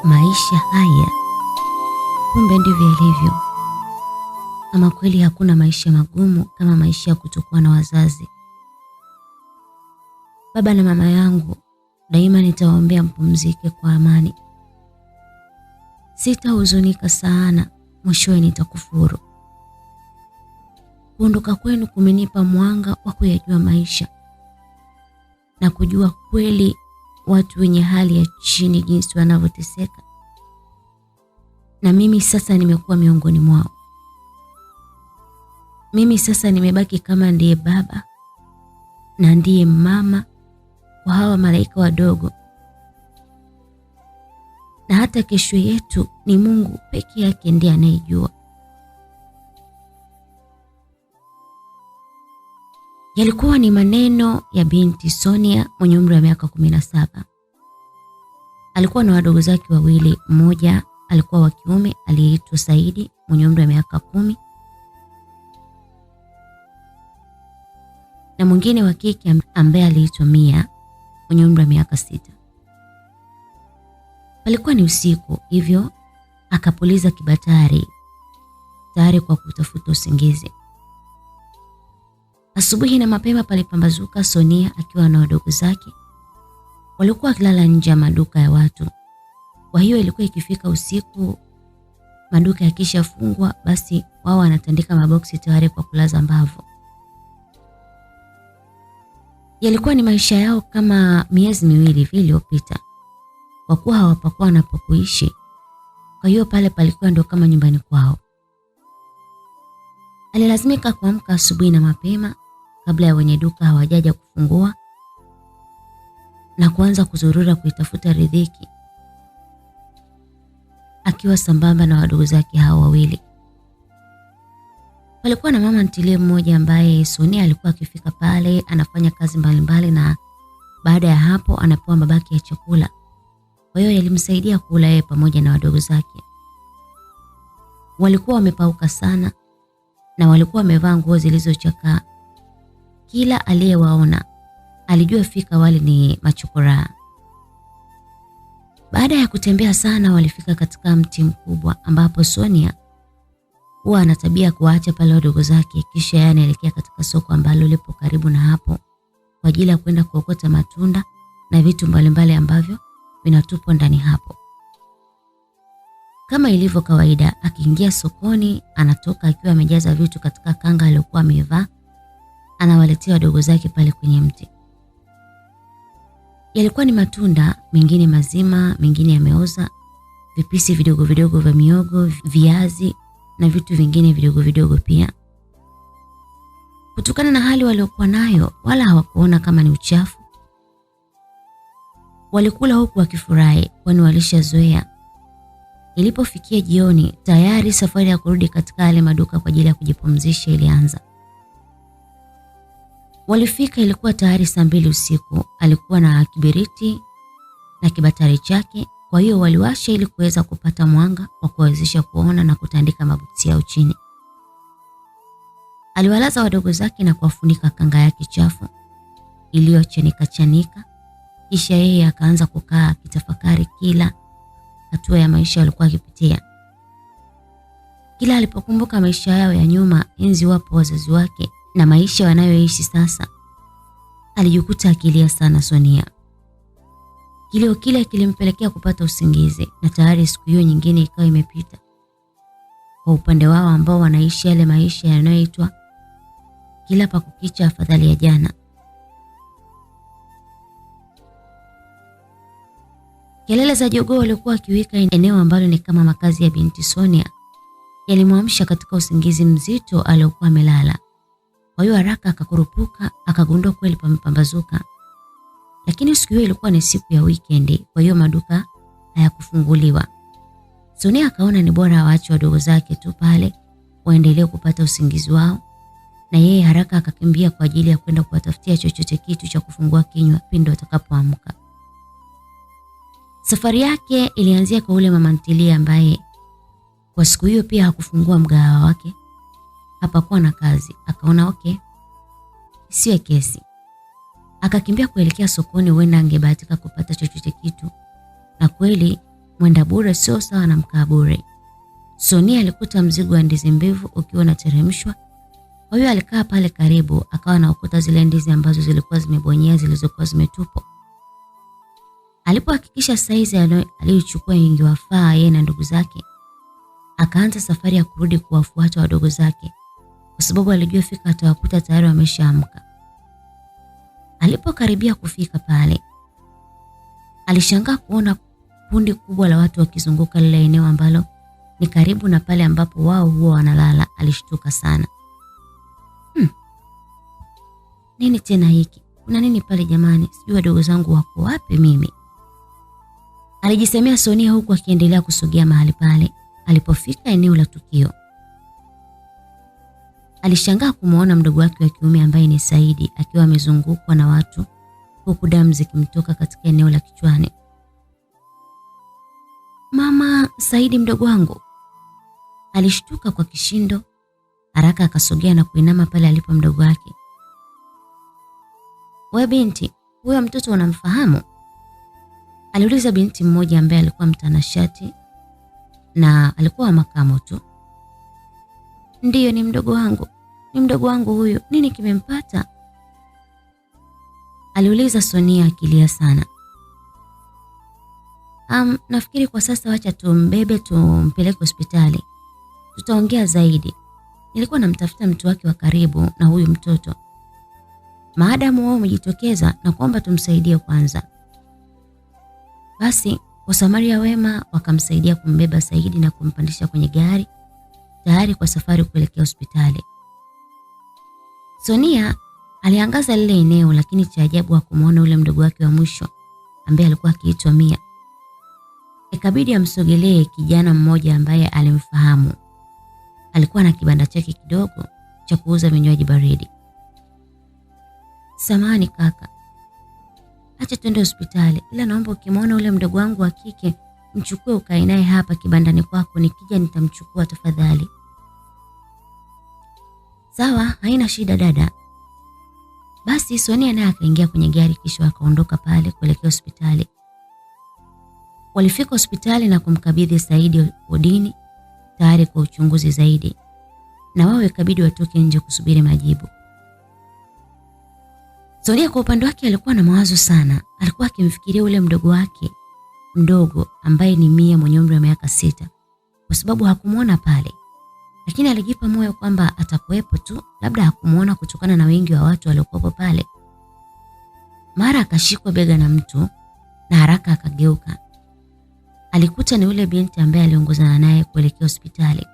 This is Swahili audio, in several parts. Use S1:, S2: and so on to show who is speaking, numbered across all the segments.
S1: Maisha haya kumbe ndivyo yalivyo. Ama kweli hakuna maisha magumu kama maisha ya kutokuwa na wazazi. Baba na mama yangu daima nitawaombea mpumzike kwa amani. Sitahuzunika sana, mwishowe nitakufuru. Kuondoka kwenu kumenipa mwanga wa kuyajua maisha na kujua kweli watu wenye hali ya chini jinsi wanavyoteseka. Na mimi sasa nimekuwa miongoni mwao. Mimi sasa nimebaki kama ndiye baba na ndiye mama wa hawa malaika wadogo. Na hata kesho yetu ni Mungu peke yake ndiye anayejua. Yalikuwa ni maneno ya binti Sonia mwenye umri wa miaka 17. Alikuwa na wadogo zake wawili, mmoja alikuwa wa kiume aliyeitwa Saidi mwenye umri wa miaka 10 na mwingine wa kike ambaye aliitwa Mia mwenye umri wa miaka 6. Palikuwa ni usiku, hivyo akapuliza kibatari tayari kwa kutafuta usingizi. Asubuhi na mapema palipambazuka, Sonia akiwa na wadogo zake walikuwa wakilala nje ya maduka ya watu. Kwa hiyo ilikuwa ikifika usiku, maduka yakishafungwa, basi wao wanatandika maboksi tayari kwa kulaza mbavu. Yalikuwa ni maisha yao kama miezi miwili iliyopita, kwa kuwa hawapakuwa wanapokuishi. Kwa hiyo pale palikuwa ndio kama nyumbani kwao. Alilazimika kuamka asubuhi na mapema kabla ya wenye duka hawajaja kufungua na kuanza kuzurura kuitafuta riziki, akiwa sambamba na wadogo zake hao wawili. Palikuwa na mama ntilie mmoja ambaye Sonia alikuwa akifika pale anafanya kazi mbalimbali, na baada ya hapo anapewa mabaki ya chakula. Kwa hiyo yalimsaidia kula yeye pamoja na wadogo zake. Walikuwa wamepauka sana na walikuwa wamevaa nguo zilizochakaa. Kila aliyewaona alijua fika wale ni machokoraa. Baada ya kutembea sana, walifika katika mti mkubwa ambapo Sonia huwa ana tabia kuacha pale wadogo zake, kisha yeye anaelekea katika soko ambalo lipo karibu na hapo kwa ajili ya kwenda kuokota matunda na vitu mbalimbali ambavyo vinatupwa ndani hapo. Kama ilivyo kawaida, akiingia sokoni anatoka akiwa amejaza vitu katika kanga aliyokuwa amevaa, anawaletea wadogo zake pale kwenye mti. Yalikuwa ni matunda, mengine mazima, mengine yameoza, vipisi vidogo vidogo vya miogo, viazi na vitu vingine vidogo vidogo pia. Kutokana na hali waliokuwa nayo, wala hawakuona kama ni uchafu. Walikula huku wakifurahi, kwani walishazoea. Ilipofikia jioni, tayari safari ya kurudi katika yale maduka kwa ajili ya kujipumzisha ilianza. Walifika ilikuwa tayari saa 2 usiku. Alikuwa na kibiriti na kibatari chake, kwa hiyo waliwasha ili kuweza kupata mwanga wa kuwezesha kuona na kutandika maboksi yao chini. Aliwalaza wadogo zake na kuwafunika kanga yake chafu iliyochanika chanika, kisha yeye akaanza kukaa akitafakari kila hatua ya maisha alikuwa akipitia. Kila alipokumbuka maisha yao ya nyuma, enzi wapo wazazi wake na maisha wanayoishi sasa, alijikuta akilia sana Sonia. Kilio kile kilimpelekea kupata usingizi, na tayari siku hiyo nyingine ikawa imepita. Kwa upande wao ambao wanaishi yale maisha yanayoitwa kila pakukicha afadhali ya jana. Kelele za jogoo walikuwa wakiwika eneo ambalo ni kama makazi ya binti Sonia yalimwamsha katika usingizi mzito aliokuwa amelala. Kwa hiyo haraka akakurupuka, akagundua kweli pamepambazuka. Lakini siku hiyo ilikuwa ni siku ya weekend, kwa hiyo maduka hayakufunguliwa. Sonia akaona ni bora awaache wadogo zake tu pale waendelee kupata usingizi wao, na yeye haraka akakimbia kwa ajili ya kwenda kuwatafutia chochote kitu cha kufungua kinywa pindi watakapoamka. Safari yake ilianzia kwa ule mama ntilie ambaye kwa siku hiyo pia hakufungua mgahawa wake. Hapakuwa na kazi. Akaona okay, isiwe kesi. Akakimbia kuelekea sokoni, huenda angebahatika kupata chochote kitu. Na kweli mwenda bure sio sawa na mkaa bure. Sonia alikuta mzigo wa ndizi mbivu ukiwa unateremshwa. Kwa hiyo alikaa pale karibu akawa anaokota zile ndizi ambazo zilikuwa zimebonyea zilizokuwa zimetupwa. Alipohakikisha saizi aliyochukua ingewafaa yeye na ndugu zake, akaanza safari ya kurudi kuwafuata wadogo zake kwa sababu alijua fika atawakuta tayari wameshaamka. Alipokaribia kufika pale, alishangaa kuona kundi kubwa la watu wakizunguka lile eneo ambalo ni karibu na pale ambapo wao huwa wanalala. Alishtuka sana. Nini tena hiki? Kuna nini pale jamani? Sijui wadogo zangu wako wapi mimi? Alijisemea Sonia huku akiendelea kusogea mahali pale. Alipofika eneo la tukio, alishangaa kumuona mdogo wake wa kiume ambaye ni Saidi akiwa amezungukwa na watu huku damu zikimtoka katika eneo la kichwani. Mama, Saidi mdogo wangu. Alishtuka kwa kishindo, haraka akasogea na kuinama pale alipo mdogo wake. Wewe binti, huyo mtoto unamfahamu? Aliuliza binti mmoja ambaye alikuwa mtanashati na alikuwa wa makamo tu. Ndiyo, ni mdogo wangu. Ni mdogo wangu huyu. Nini kimempata? Aliuliza Sonia akilia sana. Nafikiri kwa sasa wacha tumbebe tumpeleke hospitali. Tutaongea zaidi. Nilikuwa namtafuta mtu wake wa karibu na huyu mtoto. Maadamu wao umejitokeza na kuomba tumsaidie kwanza. Basi wasamaria wema wakamsaidia kumbeba Saidi na kumpandisha kwenye gari tayari kwa safari kuelekea hospitali. Sonia aliangaza lile eneo, lakini cha ajabu hakumuona ule mdogo wake wa mwisho ambaye alikuwa akiitwa Mia. Ikabidi amsogelee kijana mmoja ambaye alimfahamu. Alikuwa na kibanda chake kidogo cha kuuza vinywaji baridi. Samahani kaka, acha twende hospitali, ila naomba ukimwona ule mdogo wangu wa kike mchukue ukae naye hapa kibandani kwako, nikija nitamchukua tafadhali. Sawa, haina shida dada. Basi Sonia naye akaingia kwenye gari kisha akaondoka pale kuelekea hospitali. Walifika hospitali na kumkabidhi Saidi wodini tayari kwa uchunguzi zaidi, na wao ikabidi watoke nje kusubiri majibu. Sonia kwa upande wake alikuwa na mawazo sana. Alikuwa akimfikiria ule mdogo wake mdogo ambaye ni Mia mwenye umri wa miaka 6 kwa sababu hakumuona pale. Lakini alijipa moyo kwamba atakuwepo tu, labda hakumuona kutokana na wengi wa watu waliokuwa pale. Mara akashikwa bega na mtu na haraka akageuka. Alikuta ni ule binti ambaye aliongozana naye kuelekea hospitali.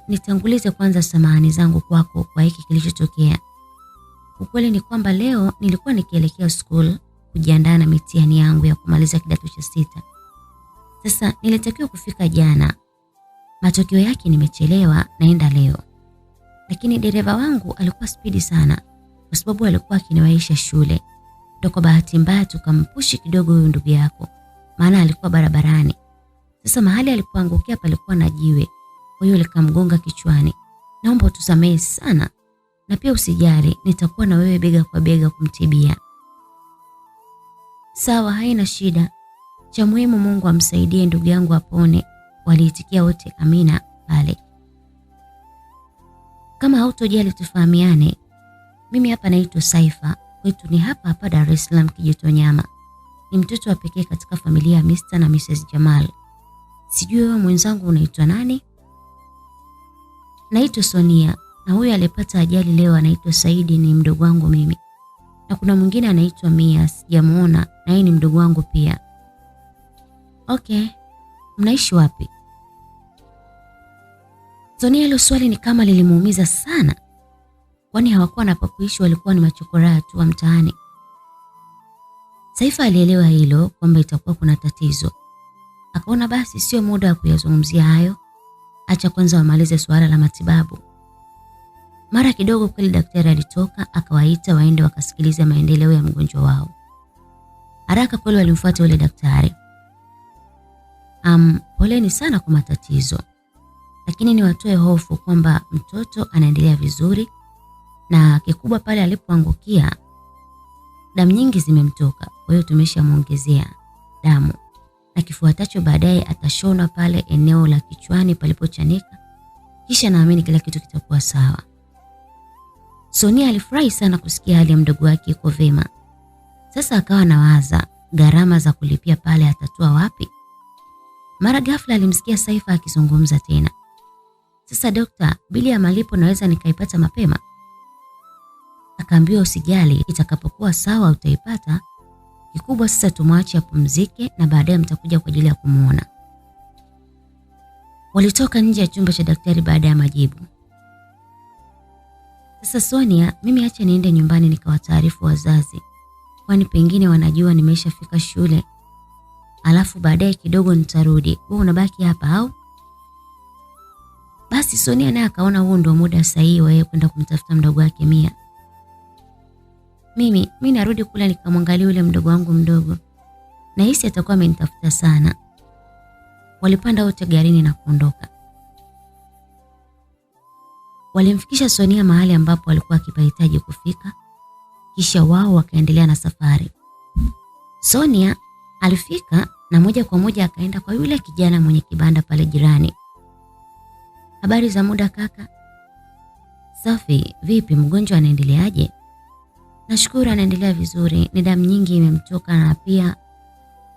S1: Nitangulize kwanza samahani zangu kwako kwa hiki kilichotokea. Ukweli ni kwamba leo nilikuwa nikielekea school kujiandaa na mitihani yangu ya kumaliza kidato cha 6. Sasa nilitakiwa kufika jana. Matokeo yake nimechelewa, naenda leo. Lakini dereva wangu alikuwa spidi sana kwa sababu alikuwa akiniwaisha shule. Ndio kwa bahati mbaya tukampushi kidogo huyu ndugu yako, maana alikuwa barabarani. Sasa mahali alipoangukia palikuwa na jiwe, kwa hiyo likamgonga kichwani. Naomba utusamehe sana, na pia usijali, nitakuwa na wewe bega kwa bega kumtibia. Sawa, haina shida. Cha muhimu Mungu amsaidie ndugu yangu apone. Waliitikia wote amina pale. Kama hautojali tufahamiane, mimi hapa naitwa Saifa. Kwetu ni hapa Dar es Salaam Kijitonyama. Ni mtoto wa pekee katika familia ya Mr. na Mrs. Jamal. Sijui wewe mwenzangu unaitwa nani? Naitwa Sonia, na huyu alipata ajali leo anaitwa Saidi, ni mdogo wangu mimi. Na kuna mwingine anaitwa Mia, sijamuona, na yeye ni mdogo wangu pia. Okay, mnaishi wapi? Sonia hilo swali ni kama lilimuumiza sana. Kwani hawakuwa na pakuishi, walikuwa ni machokoraa tu wa mtaani. Saifa alielewa hilo kwamba itakuwa kuna tatizo. Akaona basi sio muda wa kuyazungumzia hayo. Acha kwanza wamalize swala la matibabu. Mara kidogo kweli daktari alitoka akawaita waende wakasikiliza maendeleo ya mgonjwa wao. Haraka kweli walimfuata yule daktari. Poleni sana kwa matatizo. Lakini ni watoe hofu kwamba mtoto anaendelea vizuri, na kikubwa pale alipoangukia damu nyingi zimemtoka, kwa hiyo tumeshamuongezea. damu, na kifuatacho baadaye atashonwa pale eneo la kichwani palipochanika, kisha naamini kila kitu kitakuwa sawa. Sonia alifurahi sana kusikia hali ya mdogo wake iko vema. Sasa akawa nawaza gharama za kulipia pale atatoa wapi. Mara ghafla alimsikia Saifa akizungumza tena. Sasa dokta, bili ya malipo naweza nikaipata mapema? Akaambiwa usijali, itakapokuwa sawa utaipata. Kikubwa sasa tumwache apumzike na baadaye mtakuja kwa ajili ya kumuona. Walitoka nje ya chumba cha daktari baada ya majibu. Sasa Sonia, mimi acha niende nyumbani nikawataarifu wazazi, kwani pengine wanajua nimeshafika shule. Alafu baadaye kidogo nitarudi. Wewe unabaki hapa au? Basi Sonia naye akaona huu ndio muda sahihi wa yeye kwenda kumtafuta mdogo wake Mia. Mimi narudi kule nikamwangalia yule mdogo wangu mdogo. Na hisi atakuwa amenitafuta sana. Walipanda wote garini na kuondoka. Walimfikisha Sonia mahali ambapo alikuwa akipahitaji kufika, kisha wao wakaendelea na safari. Sonia alifika na moja kwa moja akaenda kwa yule kijana mwenye kibanda pale jirani. Habari za muda kaka? Safi, vipi mgonjwa anaendeleaje? Nashukuru anaendelea vizuri, ni damu nyingi imemtoka na pia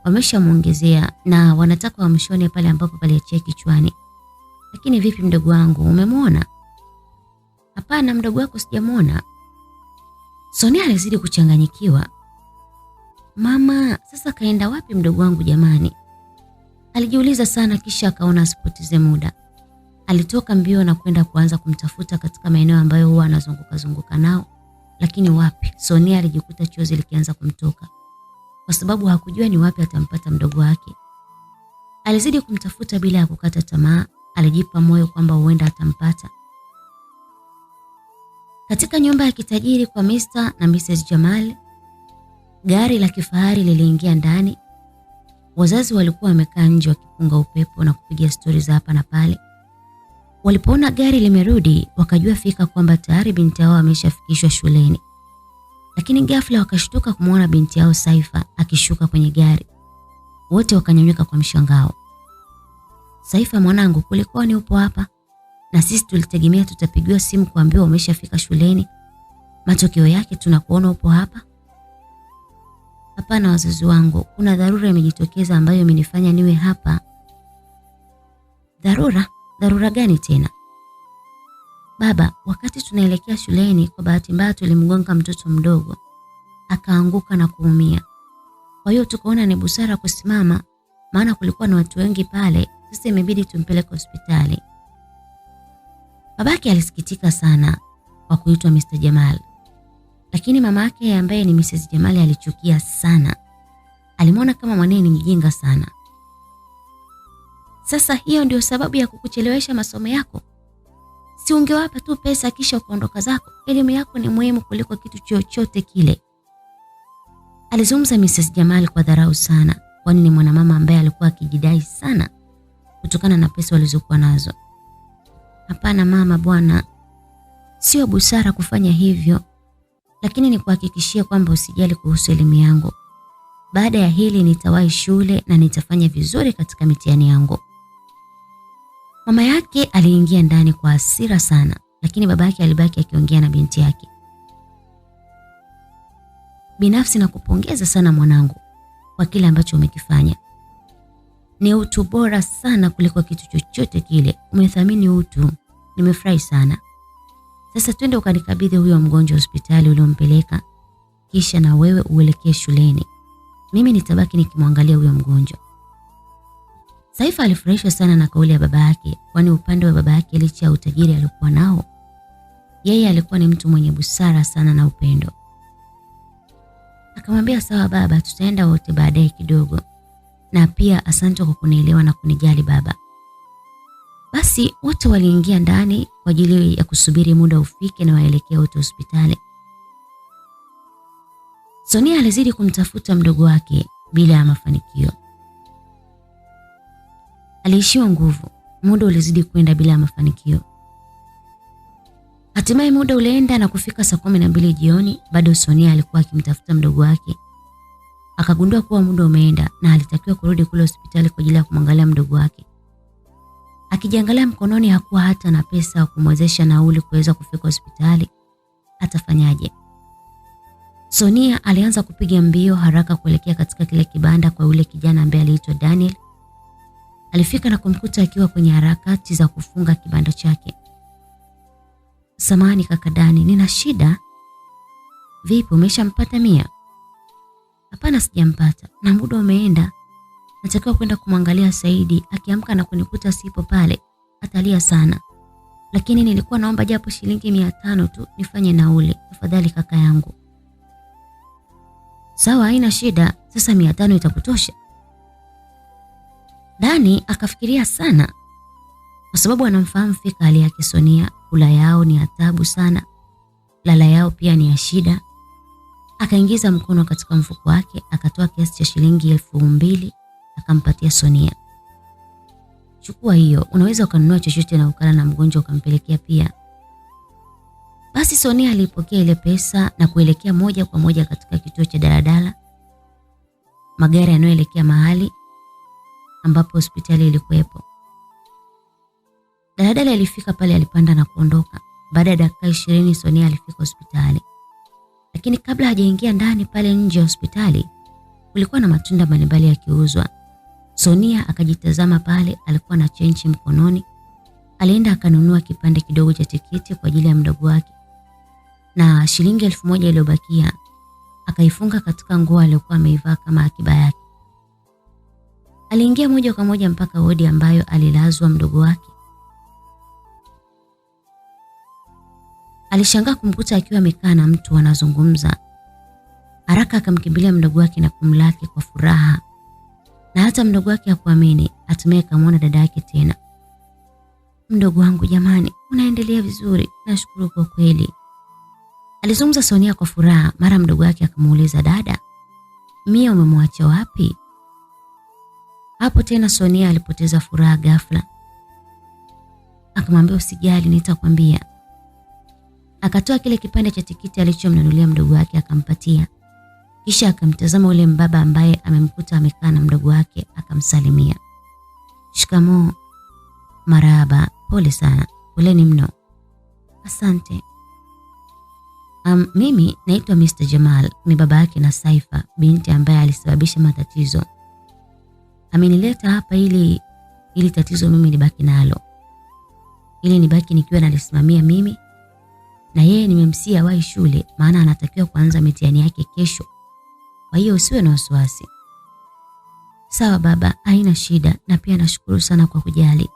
S1: wameshamuongezea na wanataka wamshone pale ambapo paliachia kichwani. Lakini vipi mdogo wangu, umemwona? Hapana, mdogo wako sijamuona. Sonia alizidi kuchanganyikiwa. Mama, sasa kaenda wapi mdogo wangu jamani? Alijiuliza sana kisha akaona asipoteze muda. Alitoka mbio na kwenda kuanza kumtafuta katika maeneo ambayo huwa anazunguka nao. Lakini wapi, Sonia alijikuta chozi likianza kumtoka. Kwa sababu hakujua ni wapi atampata mdogo wake. Alizidi kumtafuta bila ya kukata tamaa, alijipa moyo kwamba huenda atampata. Katika nyumba ya kitajiri kwa Mr. na Mrs. Jamal, gari la kifahari liliingia ndani. Wazazi walikuwa wamekaa nje wakipunga upepo na kupiga stori za hapa na pale. Walipoona gari limerudi, wakajua fika kwamba tayari binti yao ameshafikishwa shuleni. Lakini ghafla wakashtuka kumuona binti yao Saifa akishuka kwenye gari. Wote wakanyanyuka kwa mshangao. Saifa mwanangu, kulikuwa ni upo hapa? Na sisi tulitegemea tutapigiwa simu kuambiwa umeshafika shuleni. Matokeo yake tunakuona upo hapa. Hapana wazazi wangu, kuna dharura imejitokeza ambayo imenifanya niwe hapa. Dharura? Dharura gani tena? Baba, wakati tunaelekea shuleni kwa bahati mbaya tulimgonga mtoto mdogo. Akaanguka na kuumia. Kwa hiyo tukaona ni busara kusimama, maana kulikuwa na watu wengi pale, sasa imebidi tumpeleke hospitali. Babake alisikitika sana kwa kuitwa Mr. Jamal. Lakini mama yake ambaye ni Mrs. Jamal alichukia sana. Alimwona kama mwanae ni mjinga sana. Sasa hiyo ndio sababu ya kukuchelewesha masomo yako? Si ungewapa tu pesa kisha ukaondoka zako? Elimu yako ni muhimu kuliko kitu chochote kile. Alizungumza Mrs. Jamal kwa dharau sana, kwani ni mwanamama ambaye alikuwa akijidai sana kutokana na pesa walizokuwa nazo. Hapana mama bwana, sio busara kufanya hivyo, lakini nikuhakikishia kwamba usijali kuhusu elimu yangu. Baada ya hili nitawahi shule na nitafanya vizuri katika mitihani yangu. Mama yake aliingia ndani kwa hasira sana, lakini baba yake alibaki akiongea na binti yake. Binafsi nakupongeza sana mwanangu kwa kile ambacho umekifanya. Ni utu bora sana kuliko kitu chochote kile. Umethamini utu. Nimefurahi sana. Sasa twende ukanikabidhi huyo mgonjwa hospitali uliompeleka, kisha na wewe uelekee shuleni. Mimi nitabaki nikimwangalia huyo mgonjwa. Saifa alifurahishwa sana na kauli ya baba yake, kwani upande wa baba yake licha ya utajiri alikuwa nao, yeye alikuwa ni mtu mwenye busara sana na upendo. Akamwambia sawa baba, tutaenda wote baadaye kidogo. Na pia asante kwa kunielewa na kunijali baba. Basi wote waliingia ndani kwa ajili ya kusubiri muda ufike na waelekea wote hospitali. Sonia alizidi kumtafuta mdogo wake bila ya mafanikio. Aliishiwa nguvu, muda ulizidi kwenda bila ya mafanikio. Hatimaye muda ulienda na kufika saa 12 jioni, bado Sonia alikuwa akimtafuta mdogo wake. Akagundua kuwa muda umeenda na alitakiwa kurudi kule hospitali kwa ajili ya kumwangalia mdogo wake. Akijiangalia mkononi hakuwa hata na pesa ya kumwezesha nauli kuweza kufika hospitali. Atafanyaje? Sonia alianza kupiga mbio haraka kuelekea katika kile kibanda kwa yule kijana ambaye aliitwa Daniel. Alifika na kumkuta akiwa kwenye harakati za kufunga kibanda chake. "Samahani kaka Dani, nina shida." "Vipi, umeshampata Mia?" "Hapana, sijampata na muda umeenda. Natakiwa kwenda kumwangalia Saidi, akiamka na kunikuta sipo pale atalia sana. Lakini nilikuwa naomba japo shilingi 500 tu nifanye nauli, tafadhali kaka yangu." "Sawa, haina shida. Sasa 500 itakutosha?" Dani akafikiria sana kwa sababu anamfahamu fika hali yake Sonia. Kula yao ni adhabu sana, lala yao pia ni ya shida. Akaingiza mkono katika mfuko wake, akatoa kiasi cha shilingi 2000 akampatia Sonia. "Chukua hiyo, unaweza ukanunua chochote na ukala na mgonjwa ukampelekea pia." Basi Sonia alipokea ile pesa na kuelekea moja kwa moja katika kituo cha daladala, magari yanayoelekea mahali ambapo hospitali ilikuwepo. Daladala ilifika pale, alipanda na kuondoka. Baada ya dakika 20 Sonia alifika hospitali. Lakini kabla hajaingia ndani, pale nje ya hospitali kulikuwa na matunda mbalimbali yakiuzwa. Sonia akajitazama pale, alikuwa na chenchi mkononi. Alienda akanunua kipande kidogo cha tikiti kwa ajili ya mdogo wake. Na shilingi 1000 iliyobakia akaifunga katika nguo aliyokuwa ameivaa kama akiba yake. Aliingia moja kwa moja mpaka wodi ambayo alilazwa mdogo wake. Alishangaa kumkuta akiwa amekaa na mtu wanazungumza. Haraka akamkimbilia mdogo wake na kumlaki kwa furaha. Na hata mdogo wake hakuamini, hatimaye akamwona dada yake tena. "Mdogo wangu jamani, unaendelea vizuri, nashukuru kwa kweli." Alizungumza Sonia kwa furaha. Mara mdogo wake akamuuliza, "Dada, Mia umemwacha wapi?" Hapo tena Sonia alipoteza furaha ghafla. Akamwambia, "Usijali, nitakwambia." Akatoa kile kipande cha tikiti alichomnunulia mdogo wake akampatia. Kisha akamtazama ule mbaba ambaye amemkuta amekaa na mdogo wake, akamsalimia. "Shikamoo." "Marahaba, pole sana." "Poleni mno." "Asante." Mimi naitwa Mr. Jamal, ni baba yake na Saifa, binti ambaye alisababisha matatizo. Amenileta hapa ili tatizo mimi nibaki nalo. Ili nibaki nikiwa nalisimamia mimi, na yeye nimemsia wahi shule maana anatakiwa kuanza mitihani yake kesho. Kwa hiyo usiwe na wasiwasi." "Sawa baba, haina shida, na pia nashukuru sana kwa kujali."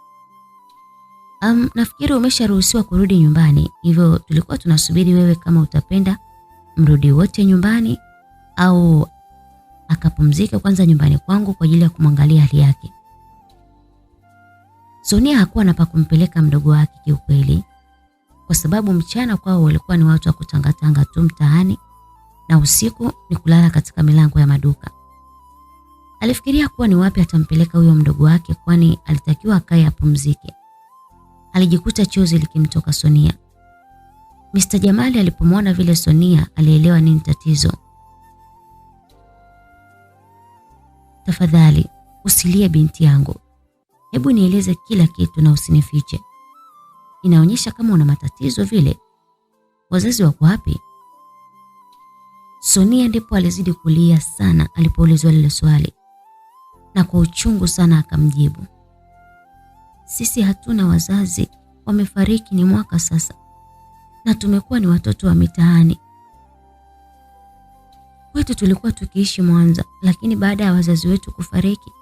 S1: Nafikiri umesharuhusiwa kurudi nyumbani, hivyo tulikuwa tunasubiri wewe kama utapenda mrudi wote nyumbani au akapumzika kwanza nyumbani kwangu kwa ajili ya kumwangalia hali yake. Sonia hakuwa na pa kumpeleka mdogo wake kiukweli, kwa sababu mchana kwao walikuwa ni watu wa kutangatanga tu mtaani na usiku ni kulala katika milango ya maduka. Alifikiria kuwa ni wapi atampeleka huyo mdogo wake, kwani alitakiwa akae apumzike. Alijikuta chozi likimtoka Sonia. Mr. Jamali alipomwona vile Sonia alielewa nini tatizo. "Tafadhali, usilie binti yangu. Hebu nieleze kila kitu na usinifiche. Inaonyesha kama una matatizo vile. Wazazi wako wapi?" Sonia ndipo alizidi kulia sana alipoulizwa lile swali. Na kwa uchungu sana akamjibu, "Sisi hatuna wazazi, wamefariki ni mwaka sasa. Na tumekuwa ni watoto wa mitaani. Kwetu tulikuwa tukiishi Mwanza, lakini baada ya wazazi wetu kufariki,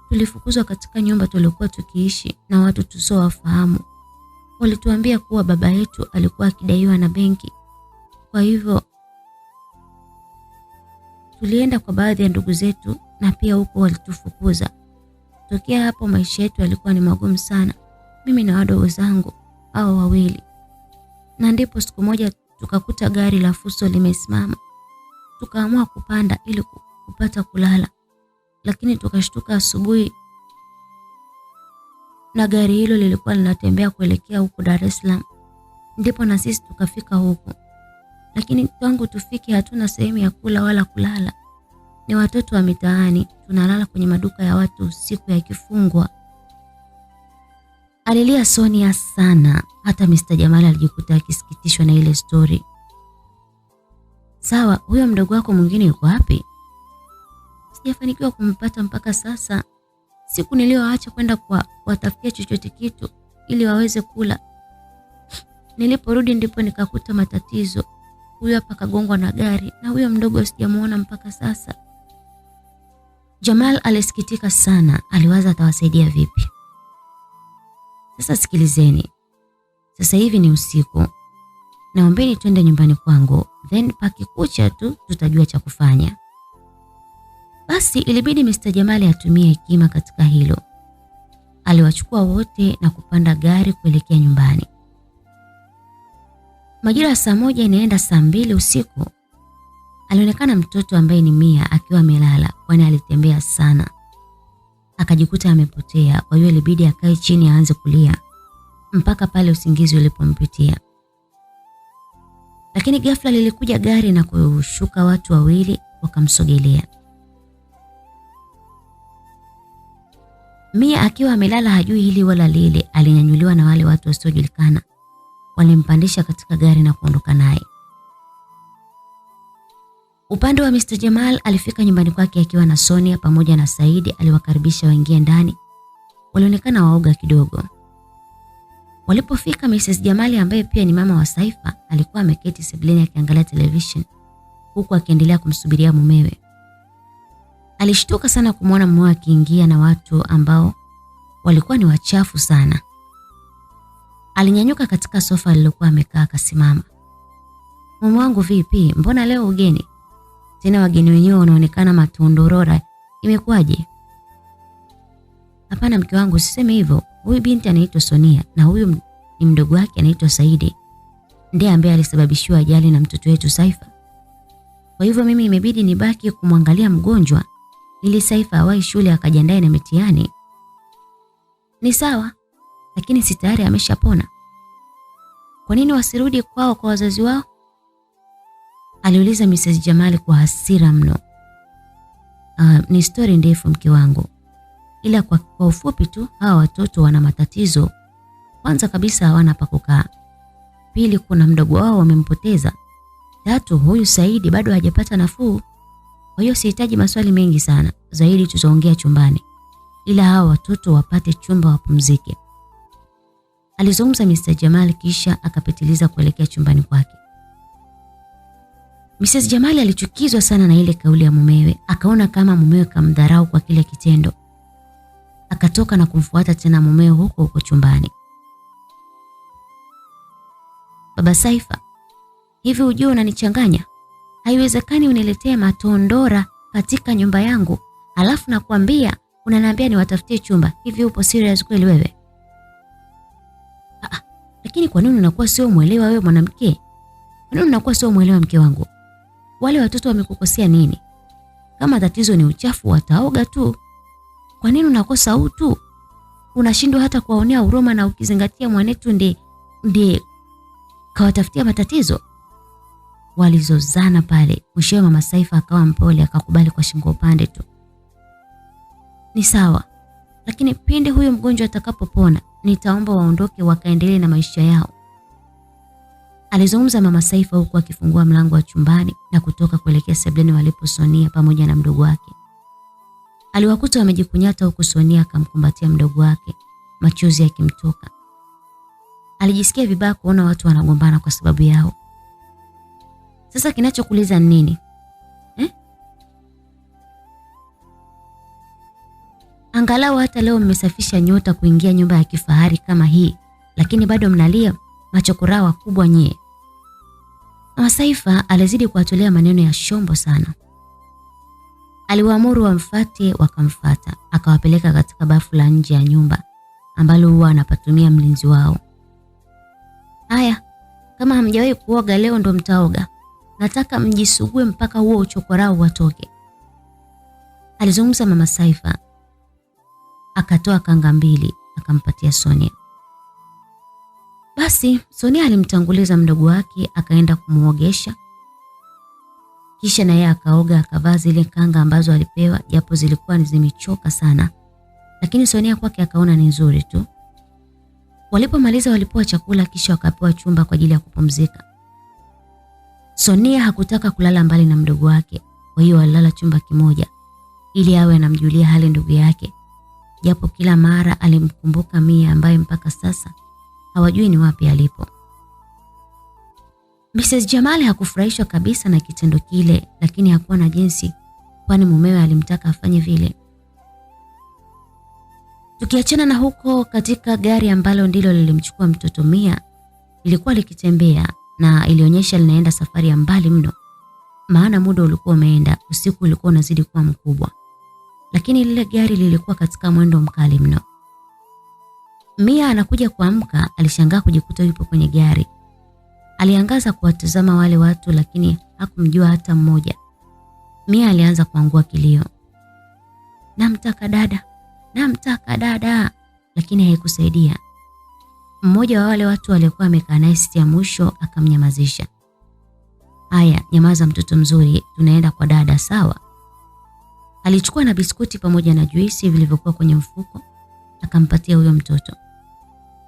S1: tulifukuzwa katika nyumba tulikuwa tukiishi na watu tusiowafahamu. Walituambia kuwa baba yetu alikuwa akidaiwa na benki. Kwa hivyo tulienda kwa baadhi ya ndugu zetu na pia huko walitufukuza. Tokea hapo maisha yetu yalikuwa ni magumu sana, mimi na wadogo zangu hao wawili. Na ndipo siku moja tukakuta gari la fuso limesimama. Tukaamua kupanda ili kupata kulala. Lakini tukashtuka asubuhi na gari hilo lilikuwa linatembea kuelekea huko Dar es Salaam. Ndipo na sisi tukafika huko. Lakini tangu tufike hatuna sehemu ya kula wala kulala. ni watoto wa mitaani, tunalala kwenye maduka ya watu usiku yakifungwa. Alilia Sonia sana, hata Mr. Jamal alijikuta akisikitishwa na ile story. Sawa, huyo mdogo wako mwingine yuko wapi? Sijafanikiwa kumpata mpaka sasa. Siku nilioacha kwenda kuwatafutia chochote kitu ili waweze kula. Niliporudi ndipo nikakuta matatizo. Huyo hapa kagongwa na gari na huyo mdogo sijamuona mpaka sasa. Jamal alisikitika sana, aliwaza atawasaidia vipi. Sasa sikilizeni. Sasa hivi ni usiku. Naombeni twende nyumbani kwangu, then pakikucha tu tutajua cha kufanya. Basi ilibidi Mr. Jamal atumie hekima katika hilo. Aliwachukua wote na kupanda gari kuelekea nyumbani. Majira ya saa 1 inaenda saa 2 usiku. Alionekana mtoto ambaye ni Mia akiwa amelala, kwani alitembea sana. Akajikuta amepotea, kwa hiyo ilibidi akae chini aanze kulia mpaka pale usingizi ulipompitia. Lakini ghafla lilikuja gari na kushuka watu wawili wakamsogelea. Mia akiwa amelala hajui hili wala lile, alinyanyuliwa na wale watu wasiojulikana. Walimpandisha katika gari na kuondoka naye. Upande wa Mr. Jamal alifika nyumbani kwake akiwa na Sonia pamoja na Saidi. Aliwakaribisha waingie ndani. Walionekana waoga kidogo. Walipofika, Mrs. Jamali ambaye pia ni mama wa Saifa alikuwa ameketi sebuleni akiangalia television huku akiendelea kumsubiria mumewe. Alishtuka sana kumwona mumewe akiingia na watu ambao walikuwa ni wachafu sana. Alinyanyuka katika sofa alilokuwa amekaa akasimama. Mume wangu vipi? Mbona leo ugeni? Tena wageni wenyewe wanaonekana matondorora. Imekuwaje? Hapana mke wangu, usiseme hivyo. Huyu binti anaitwa Sonia na huyu ni mdogo wake anaitwa Saidi. Ndiye ambaye alisababishiwa ajali na mtoto wetu Saifa. Kwa hivyo mimi imebidi nibaki kumwangalia mgonjwa ili Saifa awahi shule akajiandae na mitihani. Ni sawa, lakini si tayari ameshapona. Kwa nini wasirudi kwao kwa wazazi wao? Aliuliza Mrs. Jamali kwa hasira mno. Ni story ndefu mke wangu. Ila kwa ufupi tu, hawa watoto wana matatizo. Kwanza kabisa hawana pa kukaa. Pili, kuna mdogo wao wamempoteza. Tatu, huyu Saidi bado hajapata nafuu. Kwa hiyo sihitaji maswali mengi sana. Zaidi tutaongea chumbani. Ila hawa watoto wapate chumba wapumzike. Alizungumza Mr. Jamal kisha akapitiliza kuelekea chumbani kwake. Mrs. Jamali alichukizwa sana na ile kauli ya mumewe. Akaona kama mumewe kamdharau kwa kile kitendo. Akatoka na kumfuata tena mumewe huko chumbani. Baba Saifa, hivi ujue unanichanganya? Haiwezekani uniletee matondora katika nyumba yangu, alafu nakwambia unaniambia niwatafutie chumba. Hivi upo serious kweli wewe? Lakini kwa nini unakuwa sio muelewa wewe mwanamke? Kwa nini unakuwa sio muelewa mke wangu? Wale watoto wamekukosea nini? Kama tatizo ni uchafu wataoga tu. Kwa nini unakosa utu? Unashindwa hata kuwaonea huruma na ukizingatia mwanetu ndiye kawatafutia matatizo. Walizozana pale. Mwishowe mama Saifa akawa mpole akakubali kwa shingo upande tu. Ni sawa. Lakini pindi huyo mgonjwa atakapopona, nitaomba waondoke wakaendelee na maisha yao. Alizungumza mama Saifa huku akifungua mlango wa chumbani na kutoka kuelekea sebuleni walipo Sonia pamoja na mdogo wake. Aliwakuta wamejikunyata huku Sonia akamkumbatia mdogo wake, machozi yakimtoka. Alijisikia vibaya kuona watu wanagombana kwa sababu yao. Sasa kinachokuuliza nini? Angalau hata leo mmesafisha nyota kuingia nyumba ya kifahari kama hii, lakini bado mnalia machokora wakubwa nyie. Mama Saifa alizidi kuwatolea maneno ya shombo sana. Aliwaamuru wamfuate, wakamfuata. Akawapeleka katika bafu la nje ya nyumba ambalo huwa anapatumia mlinzi wao. Haya, kama hamjawahi kuoga leo ndo mtaoga. Nataka mjisugue mpaka huo uchokorao watoke. Alizungumza mama Saifa. Akatoa kanga 2 akampatia Sonia. Basi Sonia alimtanguliza mdogo wake akaenda kumuogesha. Kisha na yeye akaoga, akavaa zile kanga ambazo alipewa, japo zilikuwa zimechoka sana, lakini Sonia kwake akaona ni nzuri tu. Walipomaliza walipewa chakula, kisha wakapewa chumba kwa ajili ya kupumzika. Sonia hakutaka kulala mbali na mdogo wake, kwa hiyo walilala chumba kimoja ili awe anamjulia hali ndugu yake, japo kila mara alimkumbuka Mia ambaye mpaka sasa hawajui ni wapi alipo. Mrs. Jamal hakufurahishwa kabisa na kitendo kile, lakini hakuwa na jinsi, kwani mumewe alimtaka afanye vile. Tukiachana na huko, katika gari ambalo ndilo lilimchukua mtoto Mia, lilikuwa likitembea na ilionyesha linaenda safari ya mbali mno, maana muda ulikuwa umeenda, usiku ulikuwa unazidi kuwa mkubwa, lakini lile gari lilikuwa katika mwendo mkali mno. Mia anakuja kuamka, alishangaa kujikuta yupo kwenye gari. Aliangaza kuwatazama wale watu, lakini hakumjua hata mmoja. Mia alianza kuangua kilio, namtaka dada, namtaka dada, lakini haikusaidia. Mmoja wa wale watu waliokuwa wamekaa naye siti ya mwisho akamnyamazisha. Haya, nyamaza mtoto mzuri, tunaenda kwa dada, sawa? Alichukua na biskuti pamoja na juisi vilivyokuwa kwenye mfuko, akampatia huyo mtoto.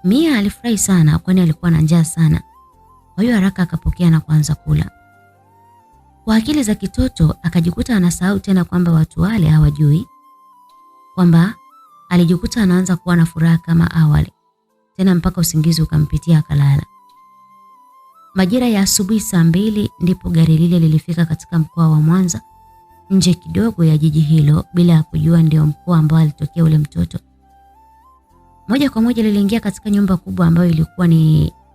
S1: Mia alifurahi sana, kwani alikuwa na njaa sana. Kwa hiyo haraka akapokea na kuanza kula. Kwa akili za kitoto akajikuta anasahau tena kwamba watu wale hawajui, kwamba alijikuta anaanza kuwa na furaha kama awali, tena mpaka usingizi ukampitia akalala. Majira ya asubuhi saa 2 ndipo gari lile lilifika katika mkoa wa Mwanza, nje kidogo ya jiji hilo, bila ya kujua ndio mkoa ambao alitokea ule mtoto. Moja kwa moja liliingia katika nyumba kubwa ambayo ilikuwa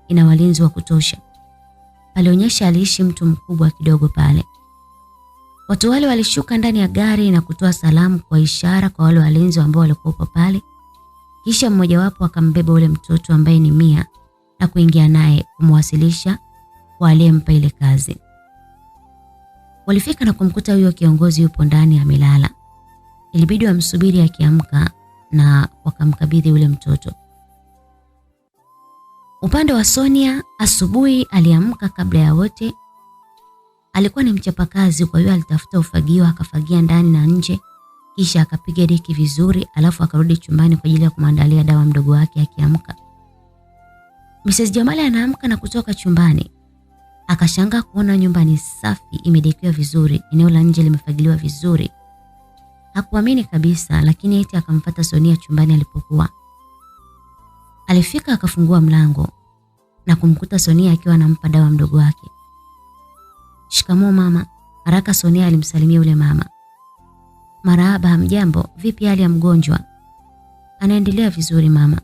S1: ina walinzi wa kutosha. Alionyesha aliishi mtu mkubwa kidogo pale. Watu wale walishuka ndani ya gari na kutoa salamu kwa ishara kwa wale walinzi ambao walikuwa pale. Kisha mmoja wapo akambeba ule mtoto ambaye ni Mia na kuingia naye kumwasilisha kwa aliyempa ile kazi. Walifika na kumkuta huyo kiongozi yupo ndani amelala. Ilibidi wamsubiri akiamka na wakamkabidhi ule mtoto. Upande wa Sonia, asubuhi aliamka kabla ya wote. Alikuwa ni mchapakazi, kwa hiyo alitafuta ufagio akafagia ndani na nje, kisha akapiga deki vizuri, alafu akarudi chumbani kwa ajili ya kumwandalia dawa mdogo wake akiamka. Mrs. Jamali anaamka na kutoka chumbani. Akashangaa kuona nyumba ni safi, imedekiwa vizuri, eneo la nje limefagiliwa vizuri. Hakuamini kabisa, lakini eti akamfuata Sonia chumbani alipokuwa. Alifika akafungua mlango na kumkuta Sonia akiwa anampa dawa mdogo wake. Shikamoo mama. Haraka Sonia alimsalimia yule mama. Marahaba, hamjambo, vipi hali ya mgonjwa? Anaendelea vizuri mama,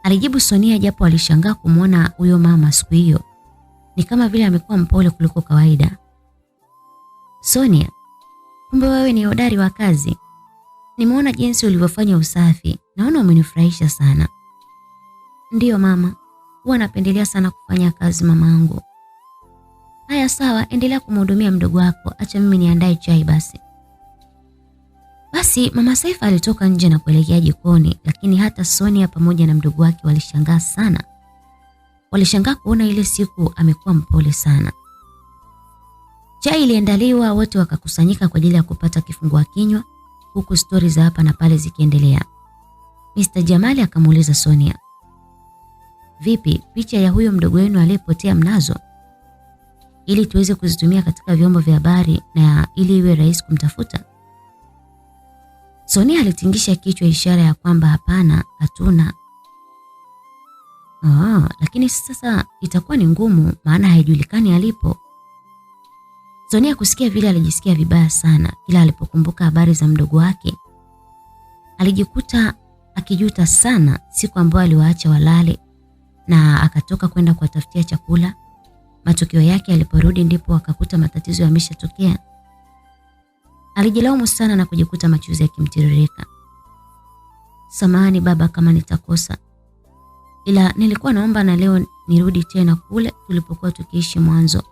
S1: alijibu Sonia, japo alishangaa kumwona huyo mama siku hiyo. Ni kama vile amekuwa mpole kuliko kawaida. Sonia, kumbe wewe ni hodari wa kazi. Nimeona jinsi ulivyofanya usafi, naona umenifurahisha sana. Ndiyo mama, huwa napendelea sana kufanya kazi mamangu. Haya sawa, endelea kumhudumia mdogo wako, acha mimi niandae chai basi. Basi mama Saifa alitoka nje na kuelekea jikoni, lakini hata Sonia pamoja na mdogo wake walishangaa sana. Walishangaa kuona ile siku amekuwa mpole sana. Chai iliandaliwa, wote wakakusanyika kwa ajili ya kupata kifungua kinywa, huku stori za hapa na pale zikiendelea. Mr. Jamali akamuuliza Sonia, vipi, picha ya huyo mdogo wenu aliyepotea mnazo? Ili tuweze kuzitumia katika vyombo vya habari na ili iwe rahisi kumtafuta. Sonia alitingisha kichwa, ishara ya kwamba hapana, hatuna. Lakini sasa itakuwa ni ngumu, maana haijulikani alipo. Sonia kusikia vile alijisikia vibaya sana. Kila alipokumbuka habari za mdogo wake, alijikuta akijuta sana siku ambayo aliwaacha walale na akatoka kwenda kuwatafutia chakula. Matokeo yake aliporudi ndipo akakuta matatizo yameshatokea. Alijilaumu sana na kujikuta machozi yakimtiririka. Samahani baba kama nitakosa, ila nilikuwa naomba na leo nirudi tena kule tulipokuwa tukiishi mwanzo,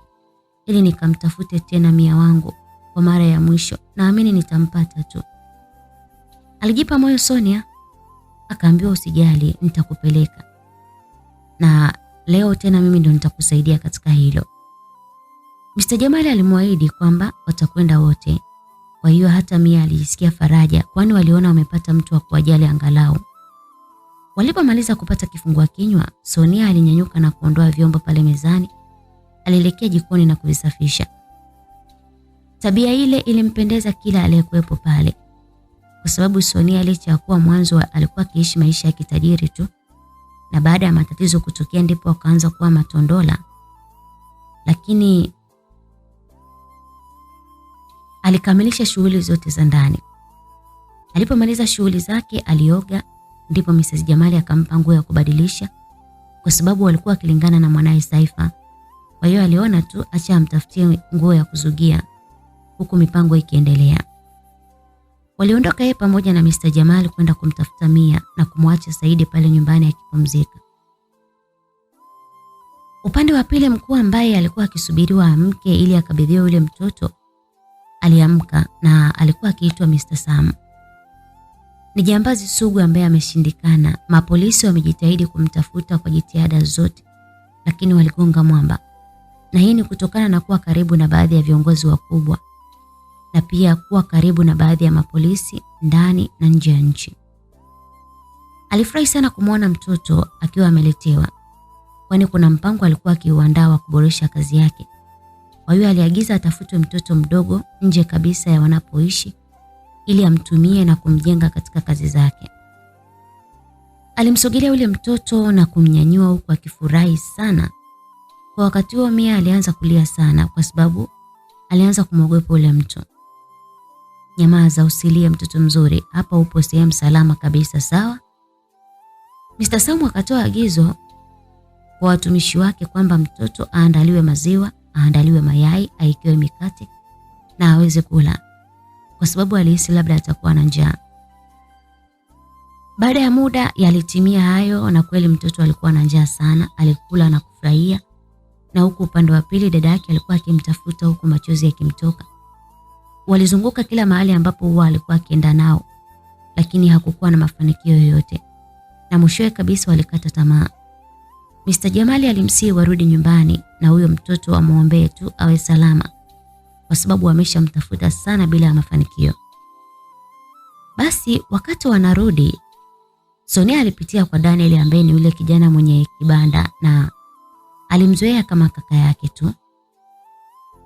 S1: ili nikamtafute tena Mia wangu kwa mara ya mwisho. Naamini nitampata tu. Alijipa moyo Sonia, akaambiwa usijali, nitakupeleka. Na leo tena mimi ndo nitakusaidia katika hilo. Mr. Jamali alimwahidi kwamba watakwenda wote. Kwa hiyo hata Mia alijisikia faraja, kwani waliona wamepata mtu wa kuwajali angalau. Walipomaliza kupata kifungua kinywa, Sonia alinyanyuka na kuondoa vyombo pale mezani. Alielekea jikoni na kuvisafisha. Tabia ile ilimpendeza kila aliyekuwepo pale, kwa sababu Sonia licha ya kuwa mwanzo alikuwa akiishi maisha ya kitajiri tu, na baada ya matatizo kutokea ndipo akaanza kuwa matondola, lakini alikamilisha shughuli zote za ndani. Alipomaliza shughuli zake alioga, ndipo Mrs. Jamali akampa nguo ya kubadilisha, kwa sababu walikuwa wakilingana na mwanae Saifa. Kwa hiyo aliona tu acha amtafutie nguo ya kuzugia, huku mipango ikiendelea. Waliondoka yeye pamoja na Mr. Jamali kwenda kumtafuta Mia na kumwacha Saidi pale nyumbani akipumzika. Upande wa pili, mkuu ambaye alikuwa akisubiriwa amke ili akabidhiwe yule mtoto aliamka, na alikuwa akiitwa Mr. Sam. Ni jambazi sugu ambaye ameshindikana. Mapolisi wamejitahidi kumtafuta kwa jitihada zote, lakini waligonga mwamba. Na hii ni kutokana na kuwa karibu na baadhi ya viongozi wakubwa, na pia kuwa karibu na baadhi ya mapolisi ndani na nje ya nchi. Alifurahi sana kumwona mtoto akiwa ameletewa, kwani kuna mpango alikuwa akiuandaa wa kuboresha kazi yake. Kwa hiyo aliagiza atafutwe mtoto mdogo nje kabisa ya wanapoishi ili amtumie na kumjenga katika kazi zake. Alimsogelea yule mtoto na kumnyanyua huku akifurahi sana. Kwa wakati huo Mia alianza kulia sana, kwa sababu alianza kumwogopa yule mtu. Nyamaza, usilie mtoto mzuri, hapa upo sehemu salama kabisa, sawa? Mr. Samu akatoa agizo kwa watumishi wake kwamba mtoto aandaliwe maziwa, aandaliwe mayai, aikiwe mikate na aweze kula, kwa sababu alihisi labda atakuwa na njaa. Baada ya muda yalitimia hayo, na kweli mtoto alikuwa na njaa sana, alikula na kufurahia. Na huku upande wa pili dada yake alikuwa akimtafuta huku machozi yakimtoka. Walizunguka kila mahali ambapo huwa alikuwa akienda nao, lakini hakukuwa na mafanikio yoyote. Na mwishowe kabisa walikata tamaa. Mr. Jamali alimsihi warudi nyumbani na huyo mtoto amuombee tu awe salama, kwa sababu wameshamtafuta sana bila ya mafanikio. Basi wakati wanarudi, Sonia alipitia kwa Daniel ambaye ni yule kijana mwenye kibanda, na alimzoea kama kaka yake tu.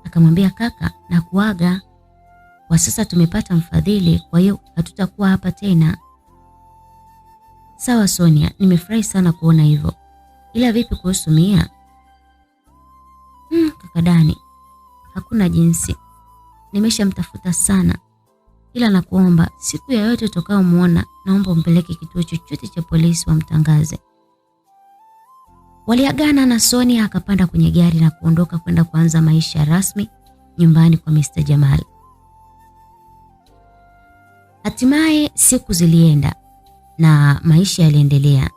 S1: Akamwambia, kaka, na kuaga. Kwa sasa tumepata mfadhili, kwa hiyo hatutakuwa hapa tena. Sawa Sonia, nimefurahi sana kuona hivyo. Ila vipi kuhusu Mia? Kaka Dani, hakuna jinsi. Nimeshamtafuta sana. Ila nakuomba siku yoyote utakayomuona, naomba umpeleke kituo chochote cha polisi wamtangaze. Waliagana na Sonia akapanda kwenye gari na kuondoka kwenda kuanza maisha rasmi nyumbani kwa Mr. Jamali. Hatimaye siku zilienda na maisha yaliendelea.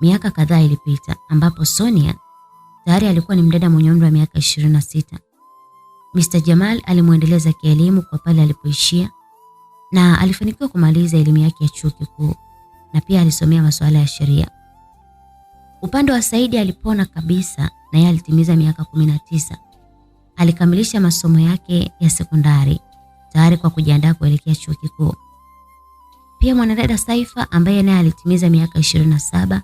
S1: Miaka kadhaa ilipita ambapo Sonia tayari alikuwa ni mdada mwenye umri wa miaka 26. Mr. Jamal alimuendeleza kielimu kwa pale alipoishia, na alifanikiwa kumaliza elimu yake ya chuo kikuu, na pia alisomea masuala ya sheria. Upande wa Saidi alipona kabisa, na yeye alitimiza miaka 19. Alikamilisha masomo yake ya sekondari tayari kwa kujiandaa kuelekea chuo kikuu. Pia mwanadada Saifa ambaye naye alitimiza miaka 27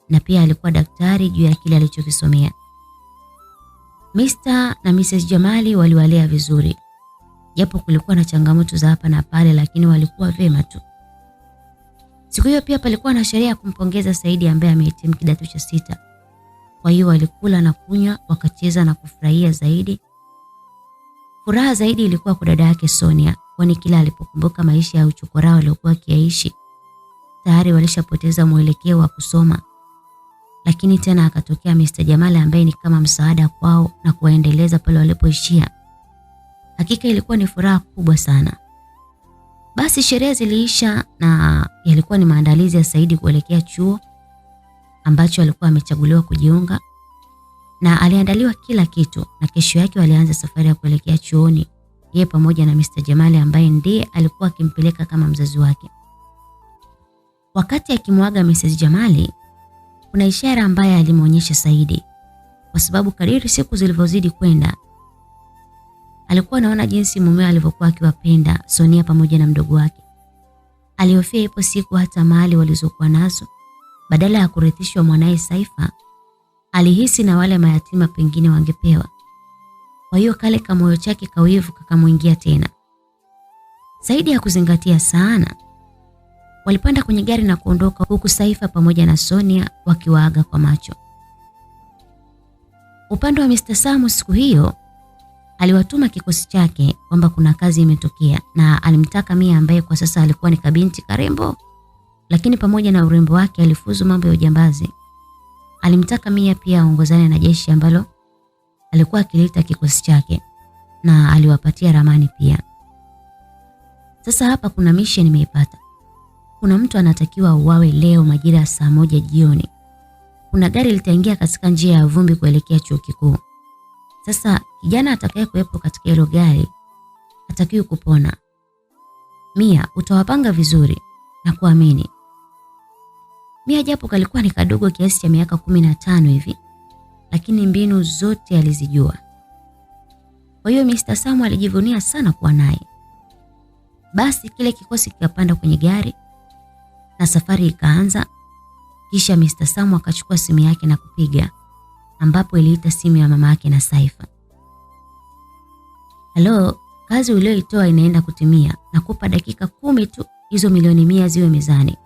S1: na pia alikuwa daktari juu ya kile alichokisomea. Mr. na Mrs. Jamali waliwalea vizuri, japo kulikuwa na changamoto za hapa na pale, lakini walikuwa vema tu. Siku hiyo pia palikuwa na sherehe ya kumpongeza Saidi ambaye amehitimu kidato cha 6. Kwa hiyo walikula na kunywa, wakacheza na kufurahia zaidi. Furaha zaidi ilikuwa kwa dada yake Sonia, kwani kila alipokumbuka maisha ya uchokorao waliokuwa kiaishi, tayari walishapoteza mwelekeo wa kusoma. Lakini tena akatokea Mr. Jamali ambaye ni kama msaada kwao na kuwaendeleza pale walipoishia. Hakika ilikuwa ni furaha kubwa sana. Basi sherehe ziliisha na yalikuwa ni maandalizi ya Saidi kuelekea chuo ambacho alikuwa amechaguliwa kujiunga, na aliandaliwa kila kitu, na kesho yake walianza safari ya kuelekea chuoni, yeye pamoja na Mr. Jamali ambaye ndiye alikuwa akimpeleka kama mzazi wake. Wakati akimwaga Mrs. Jamali, kuna ishara ambayo alimuonyesha Saidi, kwa sababu kadiri siku zilivyozidi kwenda, Alikuwa anaona jinsi mumewe alivyokuwa akiwapenda Sonia pamoja na mdogo wake. Alihofia ipo siku hata mali walizokuwa nazo badala ya kurithishwa mwanae Saifa, alihisi na wale mayatima pengine wangepewa. Kwa hiyo kale kamoyo chake kawivu kakamuingia tena. Zaidi ya kuzingatia sana, walipanda kwenye gari na kuondoka, huku Saifa pamoja na Sonia wakiwaaga kwa macho. Upande wa Mr. Samu siku hiyo aliwatuma kikosi chake kwamba kuna kazi imetokea, na alimtaka Mia ambaye kwa sasa alikuwa ni kabinti karembo, lakini pamoja na urembo wake alifuzu mambo ya ujambazi. Alimtaka Mia pia aongozane na jeshi ambalo alikuwa akileta kikosi chake, na aliwapatia ramani pia. Sasa hapa kuna mission nimeipata. Kuna mtu anatakiwa uwawe leo majira ya saa 1 jioni. Kuna gari litaingia katika njia ya vumbi kuelekea chuo kikuu. Sasa kijana atakaye kuwepo katika hilo gari hatakiwi kupona. Mia, utawapanga vizuri na kuamini. Mia japo kalikuwa ni kadogo kiasi cha miaka 15 hivi, lakini mbinu zote alizijua. Kwa hiyo Mr. Samu alijivunia sana kuwa naye. Basi kile kikosi kikapanda kwenye gari na safari ikaanza. Kisha Mr. Samu akachukua simu yake na kupiga, ambapo iliita simu ya mama yake na Saifa. Halo, kazi uliyoitoa inaenda kutimia. Nakupa dakika 10 tu hizo milioni 100 ziwe mezani.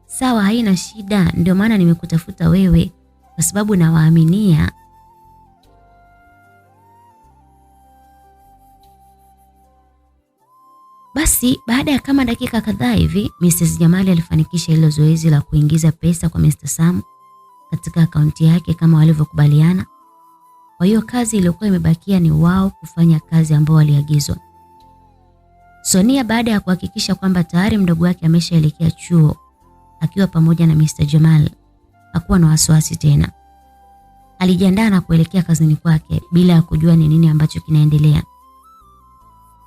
S1: Sawa, haina shida, ndio maana nimekutafuta wewe kwa sababu nawaaminia. Basi baada ya kama dakika kadhaa hivi, Mrs. Jamali alifanikisha hilo zoezi la kuingiza pesa kwa Mr. Samu katika akaunti yake kama walivyokubaliana. Kwa hiyo kazi iliyokuwa imebakia ni wao kufanya kazi ambayo waliagizwa. Sonia baada ya kuhakikisha kwamba tayari mdogo wake ameshaelekea chuo akiwa pamoja na Mr. Jamal, hakuwa na wasiwasi tena. Alijiandaa na kuelekea kazini kwake bila ya kujua ni nini ambacho kinaendelea.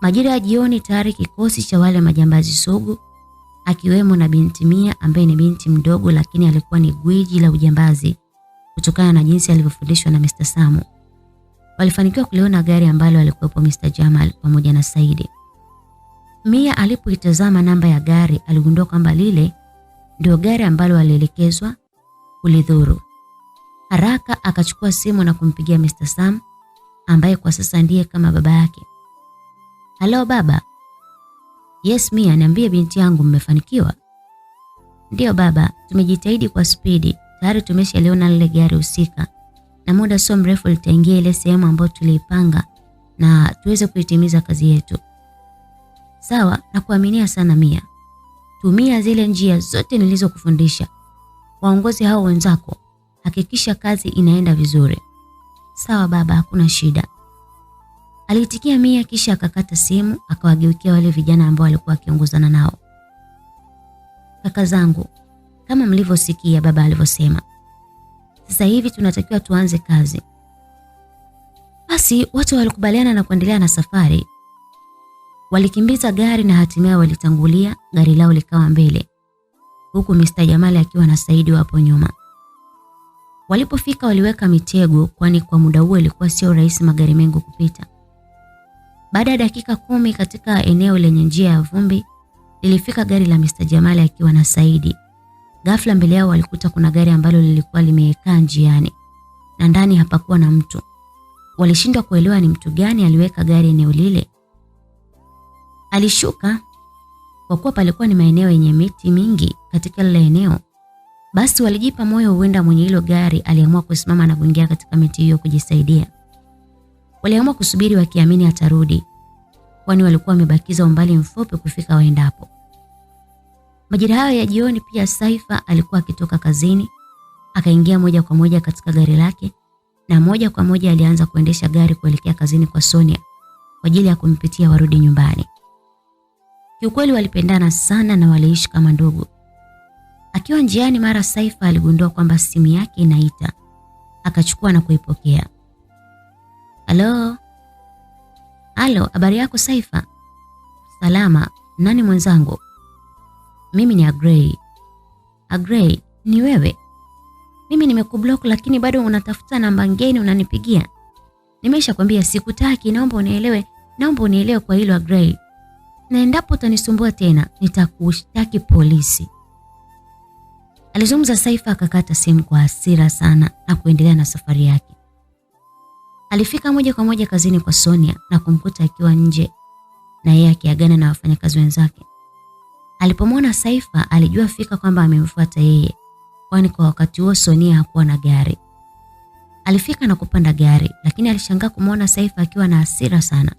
S1: Majira ya jioni tayari kikosi cha wale majambazi sugu, akiwemo na binti Mia ambaye ni binti mdogo lakini alikuwa ni gwiji la ujambazi kutokana na jinsi alivyofundishwa na Mr. Samu, walifanikiwa kuliona gari ambalo alikuwepo Mr. Jamal pamoja na Saidi. Mia alipoitazama namba ya gari aligundua kwamba lile ndio gari ambalo alielekezwa kulidhuru. Haraka akachukua simu na kumpigia Mr. Sam ambaye kwa sasa ndiye kama baba yake. Halo baba. Yes Mia, niambie binti yangu, mmefanikiwa? Ndio baba, tumejitahidi kwa spidi. Tayari tumeshaliona lile gari husika, na muda sio mrefu litaingia ile sehemu ambayo tuliipanga na tuweze kuitimiza kazi yetu. Sawa, nakuaminia sana Mia. Tumia zile njia zote nilizokufundisha. Waongozi hao wenzako, hakikisha kazi inaenda vizuri. Sawa baba, hakuna shida. Aliitikia Mia kisha akakata simu, akawageukia wale vijana ambao walikuwa akiongozana nao. Kaka zangu, kama mlivyosikia baba alivyosema, sasa hivi tunatakiwa tuanze kazi. Basi watu walikubaliana na kuendelea na safari. Walikimbiza gari na hatimaye walitangulia, gari lao likawa mbele, huku Mr. Jamali akiwa na Saidi wapo nyuma. Walipofika waliweka mitego, kwani kwa muda huo ilikuwa sio rahisi magari mengi kupita. Baada ya dakika 10 katika eneo lenye njia ya vumbi, lilifika gari la Mr. Jamali akiwa na Saidi. Ghafla mbele yao walikuta kuna gari ambalo lilikuwa limekaa njiani na ndani hapakuwa na mtu. Walishindwa kuelewa ni mtu gani aliweka gari eneo lile. Alishuka kwa kuwa palikuwa ni maeneo yenye miti mingi katika lile eneo. Basi walijipa moyo huenda mwenye hilo gari aliamua kusimama na kuingia katika miti hiyo kujisaidia. Waliamua kusubiri wakiamini atarudi, kwani walikuwa wamebakiza umbali mfupi kufika waendapo. Majira hayo ya jioni pia Saifa alikuwa akitoka kazini, akaingia moja kwa moja katika gari lake na moja kwa moja alianza kuendesha gari kuelekea kazini kwa Sonia kwa ajili ya kumpitia warudi nyumbani. Kiukweli walipendana sana na waliishi kama ndugu. Akiwa njiani mara Saifa aligundua kwamba simu yake inaita. Akachukua na kuipokea. Halo? Halo, habari yako Saifa? Salama, nani mwenzangu? Mimi ni Agrey. Agrey, ni wewe? Mimi nimekublock lakini bado unatafuta namba ngeni unanipigia. Nimeshakwambia sikutaki, naomba unielewe kwa hilo Agrey. Na endapo utanisumbua tena, nitakushtaki polisi. Alizungumza Saifa akakata simu kwa hasira sana na kuendelea na safari yake. Alifika moja kwa moja kazini kwa Sonia na kumkuta akiwa nje na yeye akiagana na wafanyakazi wenzake. Alipomwona Saifa alijua fika kwamba amemfuata yeye, kwani kwa wakati huo Sonia hakuwa na gari. Alifika na kupanda gari, lakini alishangaa kumwona Saifa akiwa na hasira sana.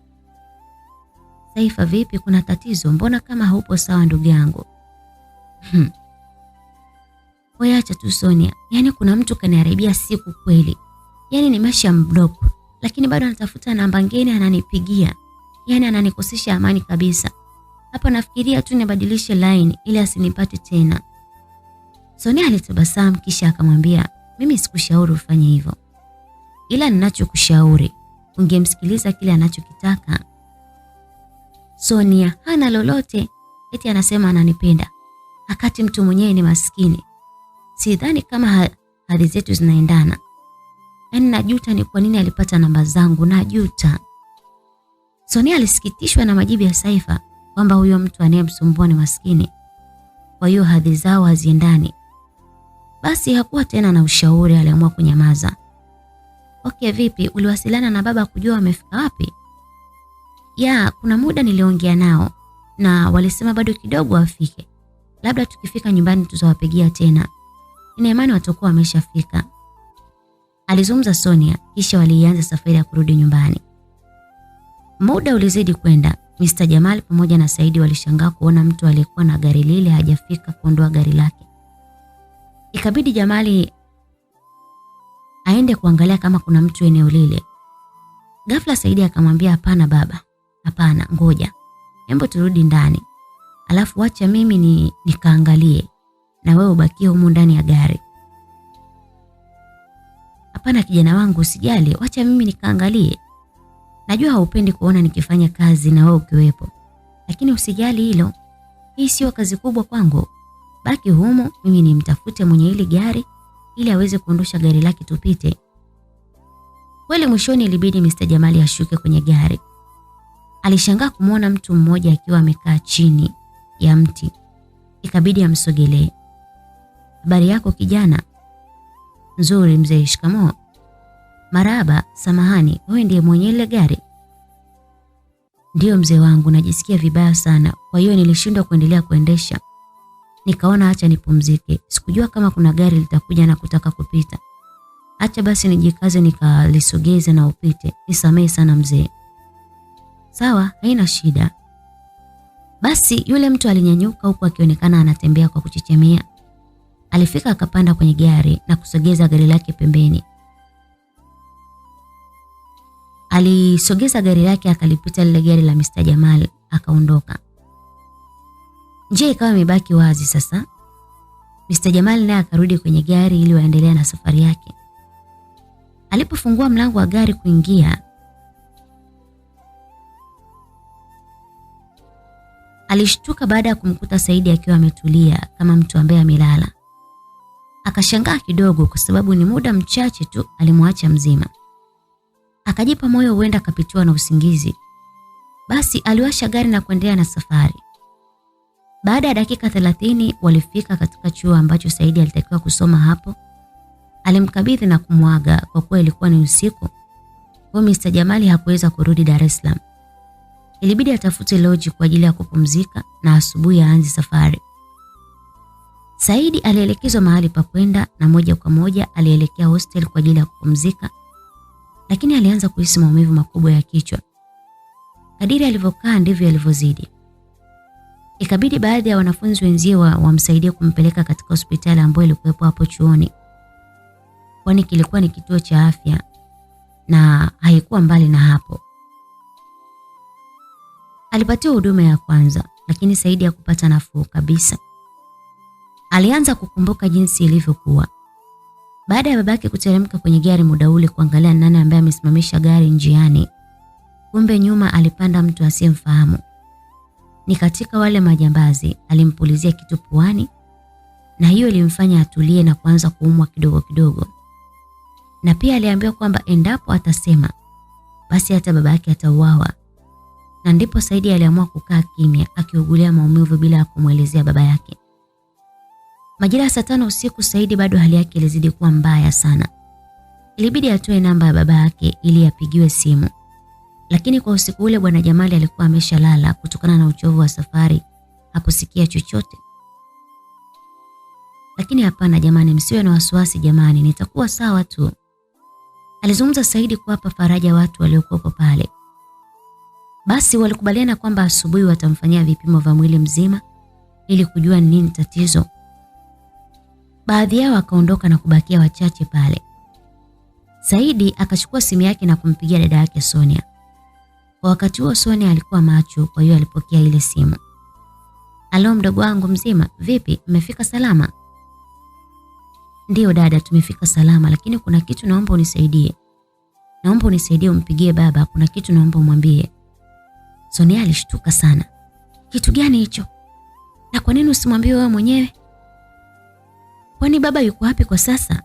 S1: Saifa, vipi, kuna tatizo? Mbona kama haupo sawa ndugu yangu? Wewe acha tu Sonia, yani kuna mtu kaniharibia siku kweli. Yani nimeshamblok, lakini bado anatafuta namba ngeni ananipigia. Yani ananikosesha amani kabisa. Hapa nafikiria tu nibadilishe line ili asinipate tena. Sonia alitabasamu kisha akamwambia, mimi sikushauri ufanye hivyo. Ila ninachokushauri, ungemsikiliza kile anachokitaka. Sonia hana lolote, eti anasema ananipenda, wakati mtu mwenyewe ni maskini. Sidhani kama hali zetu zinaendana. Yaani najuta ni kwa nini alipata namba zangu, najuta. Sonia alisikitishwa na majibu ya Saifa kwamba huyo mtu anayemsumbua ni maskini. Kwa hiyo hadhi zao haziendani. Basi hakuwa tena na ushauri, aliamua kunyamaza. Okay, vipi, uliwasiliana na baba kujua wamefika wapi? Ya, kuna muda niliongea nao na walisema bado kidogo wafike. Labda tukifika nyumbani tutawapigia tena. Nina imani watakuwa wameshafika. Alizungumza Sonia kisha walianza safari ya kurudi nyumbani. Muda ulizidi kwenda. Mr. Jamal pamoja na Saidi walishangaa kuona mtu aliyekuwa na gari lile hajafika kuondoa gari lake. Ikabidi Jamali aende kuangalia kama kuna mtu eneo lile. Ghafla Saidi akamwambia, hapana baba, hapana, ngoja. Hebu turudi ndani. Alafu acha mimi nikaangalie na wewe ubakie humu ndani ya gari. Hapana kijana wangu, usijali, acha mimi nikaangalie. Najua haupendi kuona nikifanya kazi na wewe ukiwepo. Lakini usijali hilo. Hii sio kazi kubwa kwangu. Baki humu, mimi nimtafute mwenye ile gari ili aweze kuondosha gari lake tupite. Kweli mwishoni ilibidi Mr. Jamali ashuke kwenye gari. Alishangaa kumwona mtu mmoja akiwa amekaa chini ya mti. Ikabidi amsogelee. Habari yako kijana? Nzuri mzee, shikamoo. Marahaba, samahani, wewe ndiye mwenye ile gari? Ndio mzee wangu, najisikia vibaya sana. Kwa hiyo nilishindwa kuendelea kuendesha. Nikaona acha nipumzike. Sikujua kama kuna gari litakuja na kutaka kupita. Acha basi nijikaze nikalisogeze na upite. Nisamehe sana mzee. Sawa, haina shida. Basi yule mtu alinyanyuka huku akionekana anatembea kwa kuchechemea. Alifika akapanda kwenye gari na kusogeza gari lake pembeni. Alisogeza gari lake akalipita lile gari la Mr. Jamal akaondoka. Njia ikawa imebaki wazi sasa. Mr. Jamal naye akarudi kwenye gari ili waendelee na safari yake. Alipofungua mlango wa gari kuingia, alishtuka baada ya kumkuta Saidi akiwa ametulia kama mtu ambaye amelala. Akashangaa kidogo kwa sababu ni muda mchache tu alimwacha mzima. Akajipa moyo huenda akapitiwa na usingizi. Basi aliwasha gari na kuendelea na safari. Baada ya dakika 30 walifika katika chuo ambacho Saidi alitakiwa kusoma hapo. Alimkabidhi na kumwaga kwa kuwa ilikuwa ni usiku. Kwa Mr. Jamali hakuweza kurudi Dar es Salaam. Ilibidi atafute lodge kwa ajili ya kupumzika na asubuhi aanze safari. Saidi alielekezwa mahali pa kwenda na moja kwa moja alielekea hostel kwa ajili ya kupumzika. Lakini alianza kuhisi maumivu makubwa ya kichwa. Kadiri alivyokaa ndivyo alivyozidi. Ikabidi baadhi ya wanafunzi wenzie wamsaidie kumpeleka katika hospitali ambayo ilikuwepo hapo chuoni. Kwani kilikuwa ni kituo cha afya na haikuwa mbali na hapo. Alipatiwa huduma ya kwanza, lakini Saidi hakupata nafuu kabisa. Alianza kukumbuka jinsi ilivyokuwa. Baada ya babake kuteremka kwenye gari muda ule kuangalia nani ambaye amesimamisha gari njiani, kumbe nyuma alipanda mtu asiyemfahamu. Ni katika wale majambazi. Alimpulizia kitu puani na hiyo ilimfanya atulie na kuanza kuumwa kidogo kidogo. Na pia aliambiwa kwamba endapo atasema basi hata baba yake atauawa. Na ndipo Saidi aliamua kukaa kimya akiugulia maumivu bila ya kumwelezea baba yake. Majira ya saa 5 usiku, Saidi bado hali yake ilizidi kuwa mbaya sana. Ilibidi atoe namba ya baba yake ili apigiwe simu. Lakini kwa usiku ule Bwana Jamali alikuwa ameshalala kutokana na uchovu wa safari, hakusikia chochote. Lakini hapana jamani, msiwe na wasiwasi jamani, nitakuwa sawa tu, alizungumza Saidi kuwapa faraja watu waliokuwa pale. Basi walikubaliana kwamba asubuhi watamfanyia vipimo vya mwili mzima ili kujua nini tatizo. Baadhi yao wakaondoka na kubakia wachache pale. Saidi akachukua simu yake na kumpigia dada yake Sonia. Kwa wakati huo Sonia alikuwa macho, kwa hiyo alipokea ile simu. "Halo mdogo wangu mzima, vipi? Umefika salama?" "Ndio dada, tumefika salama, lakini kuna kitu naomba unisaidie. Naomba unisaidie umpigie baba, kuna kitu naomba umwambie." Sonia alishtuka sana. "Kitu gani hicho? Na kwa nini usimwambie wewe mwenyewe? Kwani baba yuko wapi kwa sasa?"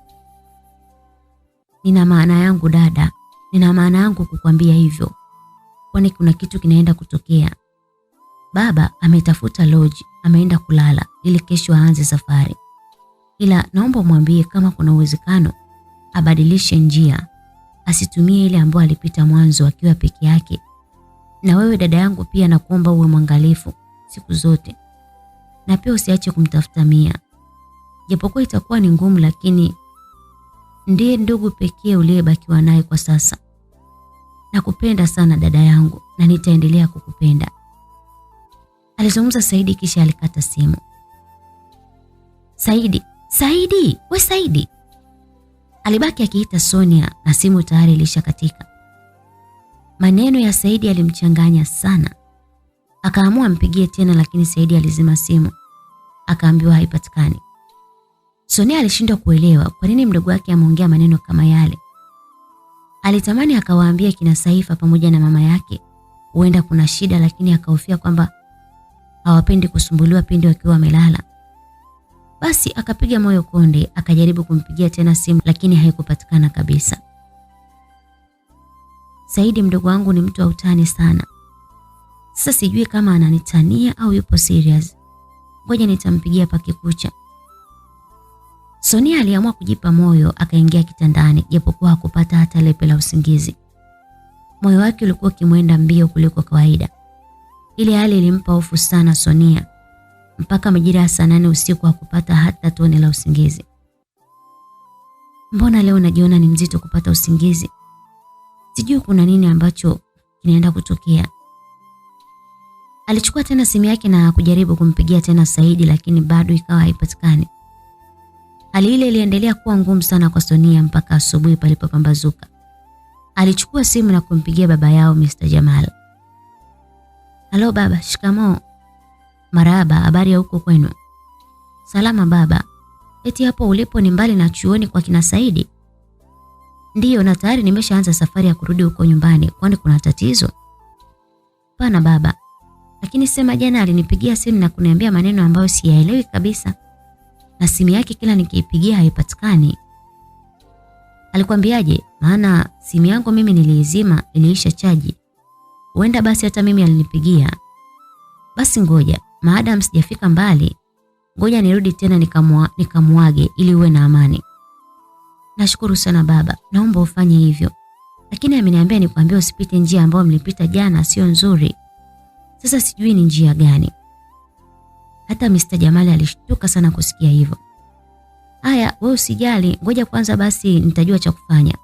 S1: "Nina maana yangu dada, nina maana yangu kukwambia hivyo. Kwani kuna kitu kinaenda kutokea. Baba ametafuta lodge, ameenda kulala ili kesho aanze safari. Ila naomba mwambie kama kuna uwezekano abadilishe njia, asitumie ile ambayo alipita mwanzo akiwa peke yake. Na wewe dada yangu pia nakuomba uwe mwangalifu siku zote. Na pia usiache kumtafuta Mia. Japokuwa itakuwa ni ngumu, lakini ndiye ndugu pekee uliyebakiwa naye kwa sasa. Nakupenda sana dada yangu na nitaendelea kukupenda." Alizungumza Saidi kisha alikata simu. Saidi, we Saidi." Alibaki akiita Sonia na simu tayari ilishakatika. Maneno ya Saidi yalimchanganya sana. Akaamua mpigie tena, lakini Saidi alizima simu. Akaambiwa haipatikani. Sonia alishindwa kuelewa kwa nini mdogo wake ameongea maneno kama yale. Alitamani akawaambia kina Saifa pamoja na mama yake huenda kuna shida, lakini akahofia kwamba hawapendi kusumbuliwa pindi wakiwa wamelala. Basi akapiga moyo konde, akajaribu kumpigia tena simu lakini haikupatikana kabisa. "Saidi mdogo wangu ni mtu wa utani sana. Sasa sijui kama ananitania au yupo serious. Ngoja nitampigia pakikucha." Sonia aliamua kujipa moyo, akaingia kitandani japokuwa hakupata hata lepe la usingizi. Moyo wake ulikuwa ukimwenda mbio kuliko kawaida. Ile hali ilimpa hofu sana Sonia. Mpaka majira ya saa 8 usiku hakupata hata tone la usingizi. "Mbona leo najiona ni mzito kupata usingizi? Sijui kuna nini ambacho kinaenda kutokea." Alichukua tena simu yake na kujaribu kumpigia tena Saidi, lakini bado ikawa haipatikani. Hali ile iliendelea kuwa ngumu sana kwa Sonia mpaka asubuhi palipopambazuka. Alichukua simu na kumpigia baba yao Mr. Jamal. "Halo baba, shikamoo." "Marahaba, habari ya huko kwenu?" "Salama baba. Eti hapo ulipo ni mbali na chuoni kwa kina Saidi?" "Ndiyo, na tayari nimeshaanza safari ya kurudi huko nyumbani. Kwani kuna tatizo?" "Pana baba. Lakini sema jana alinipigia simu na kuniambia maneno ambayo siyaelewi kabisa. Na simu yake kila nikiipigia haipatikani." "Alikwambiaje? Maana simu yangu mimi niliizima, iliisha chaji. Huenda basi hata mimi alinipigia." "Basi ngoja, maadam sijafika mbali, ngoja nirudi tena nikamuage ili uwe na amani." "Nashukuru sana baba, naomba ufanye hivyo. Lakini ameniambia nikwambie usipite njia ambayo mlipita jana, sio nzuri. Sasa sijui ni njia gani." Hata Mr. Jamali alishtuka sana kusikia hivyo. "Haya, wewe usijali, ngoja kwanza basi nitajua cha kufanya."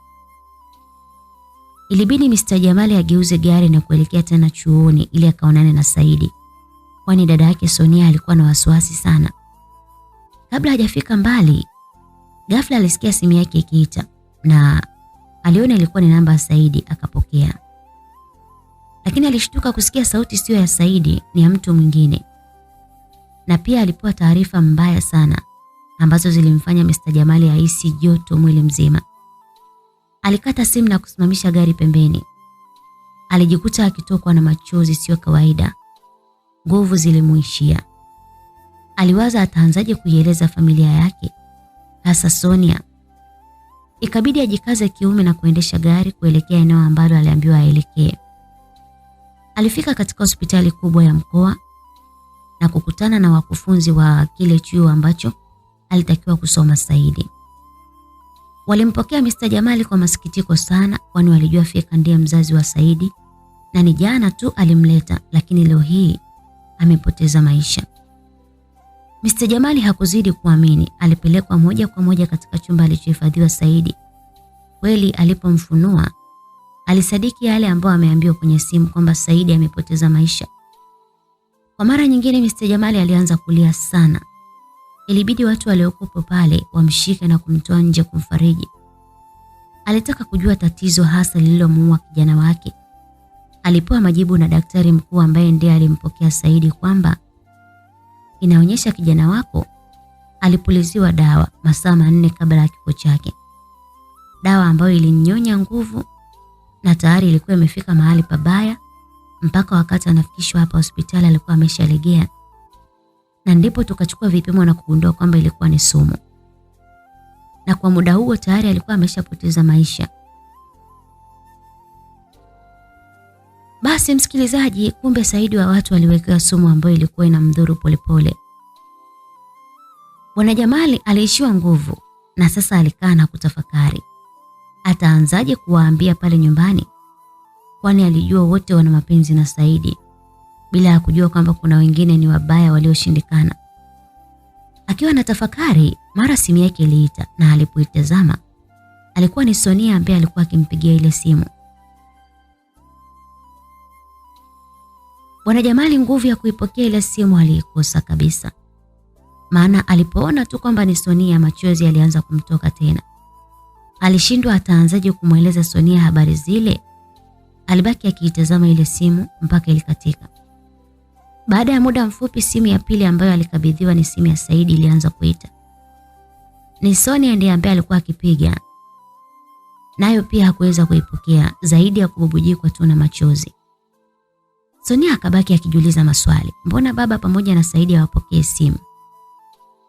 S1: Ilibidi Mr. Jamali ageuze gari na kuelekea tena chuoni ili akaonane na Saidi. Kwani dada yake Sonia alikuwa na wasiwasi sana. Kabla hajafika mbali, ghafla alisikia simu yake ikiita na aliona ilikuwa ni namba ya Saidi, akapokea. Lakini alishtuka kusikia sauti sio ya Saidi, ni ya mtu mwingine. Na pia alipewa taarifa mbaya sana ambazo zilimfanya Mr. Jamali ahisi joto mwili mzima. Alikata simu na kusimamisha gari pembeni. Alijikuta akitokwa na machozi sio kawaida. Nguvu zilimuishia. Aliwaza ataanzaje kuieleza familia yake, hasa Sonia. Ikabidi ajikaze kiume na kuendesha gari kuelekea eneo ambalo aliambiwa aelekee. Alifika katika hospitali kubwa ya mkoa na kukutana na wakufunzi wa kile chuo ambacho alitakiwa kusoma Saidi. Walimpokea Mr. Jamali kwa masikitiko sana, kwani walijua fika ndiye mzazi wa Saidi na ni jana tu alimleta, lakini leo hii amepoteza maisha. Mr. Jamali hakuzidi kuamini, alipelekwa moja kwa moja katika chumba alichohifadhiwa Saidi. Kweli alipomfunua, alisadiki yale ambayo ameambiwa kwenye simu kwamba Saidi amepoteza maisha. Kwa mara nyingine Mr. Jamali alianza kulia sana. Ilibidi watu waliokuwa pale wamshike na kumtoa nje kumfariji. Alitaka kujua tatizo hasa lililomuua kijana wake. Alipewa majibu na daktari mkuu ambaye ndiye alimpokea Saidi kwamba inaonyesha kijana wako alipuliziwa dawa masaa 4 kabla ya kifo chake. Dawa ambayo ilinyonya nguvu na tayari ilikuwa imefika mahali pabaya, mpaka wakati anafikishwa hapa hospitali alikuwa ameshalegea. Na ndipo tukachukua vipimo na kugundua kwamba ilikuwa ni sumu. Na kwa muda huo tayari alikuwa ameshapoteza maisha. Basi msikilizaji, kumbe Saidi wa watu aliwekewa sumu ambayo ilikuwa inamdhuru polepole. Bwana Jamali aliishiwa nguvu na sasa alikaa na kutafakari. Ataanzaje kuwaambia pale nyumbani? Kwani alijua wote wana mapenzi na Saidi, bila ya kujua kwamba kuna wengine ni wabaya walioshindikana. Akiwa na tafakari, mara simu yake iliita na alipoitazama alikuwa ni Sonia ambaye alikuwa akimpigia ile simu. Bwana Jamali nguvu ya kuipokea ile simu aliikosa kabisa. Maana alipoona tu kwamba ni Sonia, machozi alianza kumtoka tena. Alishindwa ataanzaje kumweleza Sonia habari zile. Alibaki akiitazama ile simu mpaka ilikatika. Baada ya muda mfupi simu ya pili ambayo alikabidhiwa ni simu ya Saidi ilianza kuita. Ni Sonia ndiye ambaye alikuwa akipiga. Nayo pia hakuweza kuipokea zaidi ya kububujikwa tu na machozi. Sonia akabaki akijiuliza maswali. Mbona baba pamoja na Saidi hawapokee simu?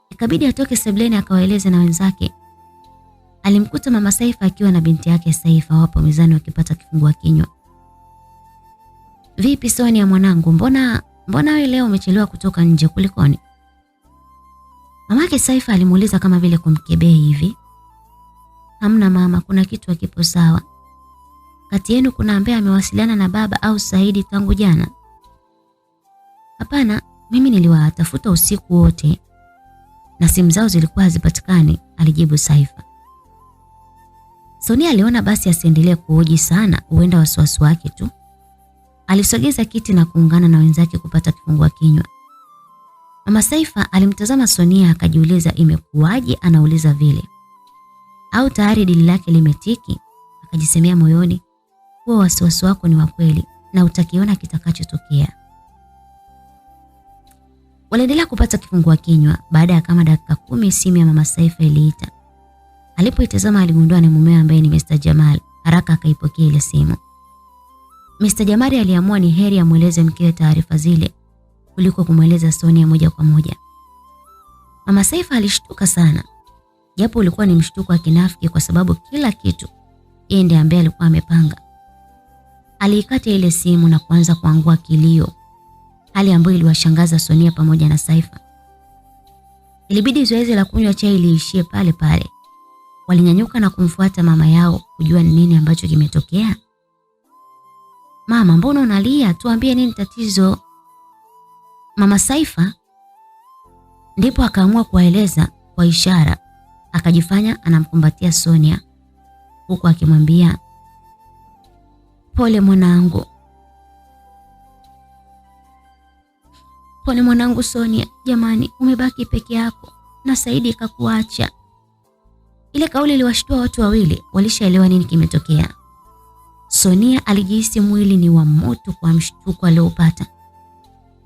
S1: Ikabidi atoke sebleni akawaeleza na wenzake. Alimkuta mama Saifa akiwa na binti yake Saifa wapo mezani wakipata kifungua kinywa. Vipi Sonia mwanangu, mbona wewe leo umechelewa kutoka nje, kulikoni? Mamake Saifa alimuuliza kama vile kumkebei hivi. Hamna mama, kuna kitu hakipo sawa. Kati yenu kuna ambaye amewasiliana na baba au Saidi tangu jana? Hapana, mimi niliwatafuta usiku wote na simu zao zilikuwa hazipatikani, alijibu Saifa. Sonia aliona basi asiendelee kuhoji sana, huenda wasiwasi wake tu. Alisogeza kiti na kuungana na wenzake kupata kifungua kinywa. Mama Saifa alimtazama Sonia akajiuliza imekuwaje anauliza vile. Au tayari dili lake limetiki? Akajisemea moyoni, huo wasiwasi wako ni wa kweli na utakiona kitakachotokea. Waliendelea kupata kifungua kinywa. Baada ya kama dakika 10 simu ya mama Saifa iliita. Alipoitazama aligundua ni mumewe ambaye ni Mr. Jamal. Haraka akaipokea ile simu. Mr. Jamali aliamua ni heri amweleze mkewe taarifa zile kuliko kumweleza Sonia moja kwa moja. Mama Saifa alishtuka sana. Japo ulikuwa ni mshtuko wa kinafiki kwa sababu kila kitu yeye ndiye ambaye alikuwa amepanga. Aliikata ile simu na kuanza kuangua kilio. Hali ambayo iliwashangaza Sonia pamoja na Saifa. Ilibidi zoezi la kunywa chai liishie pale pale. Walinyanyuka na kumfuata mama yao kujua ni nini ambacho kimetokea. Mama, mbona unalia? Tuambie nini tatizo? Mama Saifa ndipo akaamua kuwaeleza kwa ishara. Akajifanya anamkumbatia Sonia huku akimwambia, pole mwanangu. Pole mwanangu Sonia, jamani umebaki peke yako na Saidi kakuacha. Ile kauli iliwashtua watu wawili, walishaelewa nini kimetokea. Sonia alijihisi mwili ni wa moto kwa mshtuko aliopata.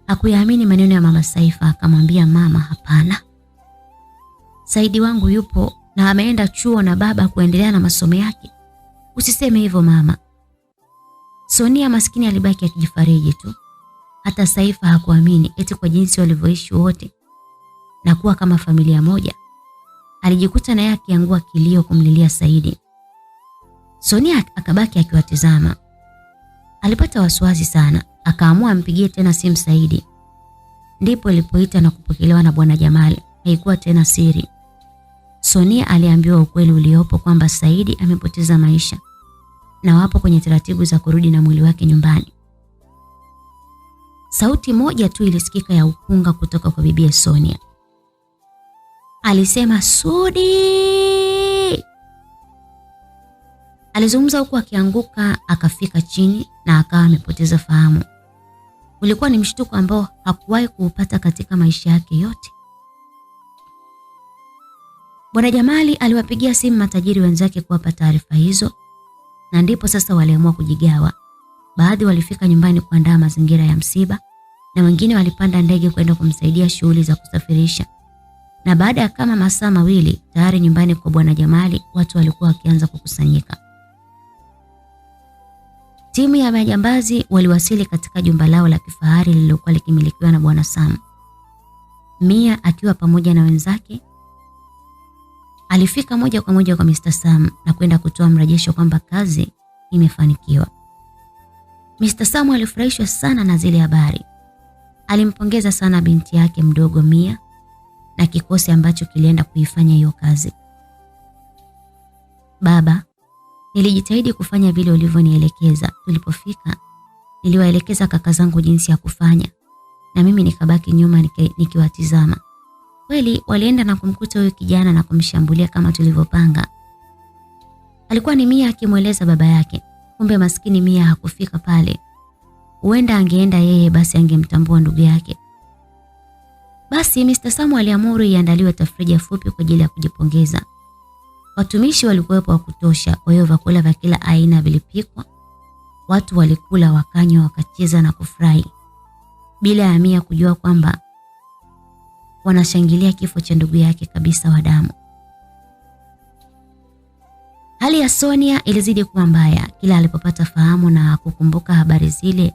S1: Hakuyaamini maneno ya mama Saifa, akamwambia mama, hapana. Saidi wangu yupo na ameenda chuo na baba kuendelea na masomo yake. Usiseme hivyo mama. Sonia maskini alibaki akijifariji tu. Hata Saifa hakuamini eti kwa jinsi walivyoishi wote na kuwa kama familia moja. alijikuta naye akiangua kilio kumlilia Saidi. Sonia akabaki akiwatizama. Alipata wasiwasi sana, akaamua ampigie tena simu Saidi. Ndipo ilipoita na kupokelewa na Bwana Jamal. Haikuwa tena siri. Sonia aliambiwa ukweli uliopo kwamba Saidi amepoteza maisha na wapo kwenye taratibu za kurudi na mwili wake nyumbani. Sauti moja tu ilisikika ya ukunga kutoka kwa bibi Sonia. Alisema, "Sudi!" Alizungumza huku akianguka, akafika chini na akawa amepoteza fahamu. Ulikuwa ni mshtuko ambao hakuwahi kuupata katika maisha yake yote. Bwana Jamali aliwapigia simu matajiri wenzake kuwapa taarifa hizo, na ndipo sasa waliamua kujigawa. Baadhi walifika nyumbani kuandaa mazingira ya msiba na wengine walipanda ndege kwenda kumsaidia shughuli za kusafirisha. Na baada ya kama masaa mawili tayari nyumbani kwa Bwana Jamali watu walikuwa wakianza kukusanyika. Timu ya majambazi waliwasili katika jumba lao la kifahari lililokuwa likimilikiwa na Bwana Sam. Mia akiwa pamoja na wenzake alifika moja kwa moja kwa Mr. Sam na kwenda kutoa mrejesho kwamba kazi imefanikiwa. Mr. Sam alifurahishwa sana na zile habari. Alimpongeza sana binti yake mdogo Mia na kikosi ambacho kilienda kuifanya hiyo kazi. "Baba, nilijitahidi kufanya vile ulivyonielekeza. Tulipofika, niliwaelekeza kaka zangu jinsi ya kufanya na mimi nikabaki nyuma nikiwatizama. Kweli walienda na kumkuta huyo kijana na kumshambulia kama tulivyopanga." Alikuwa ni Mia akimweleza baba yake. Kumbe maskini Mia hakufika pale. Huenda angeenda yeye, basi angemtambua ndugu yake. Basi Mr. Samu aliamuru iandaliwe tafrija fupi kwa ajili ya kujipongeza. Watumishi walikuwepo wa kutosha, kwa hiyo vyakula vya kila aina vilipikwa. Watu walikula, wakanywa, wakacheza na kufurahi, bila ya Mia kujua kwamba wanashangilia kifo cha ndugu yake kabisa wa damu. Hali ya Sonia ilizidi kuwa mbaya kila alipopata fahamu na kukumbuka habari zile.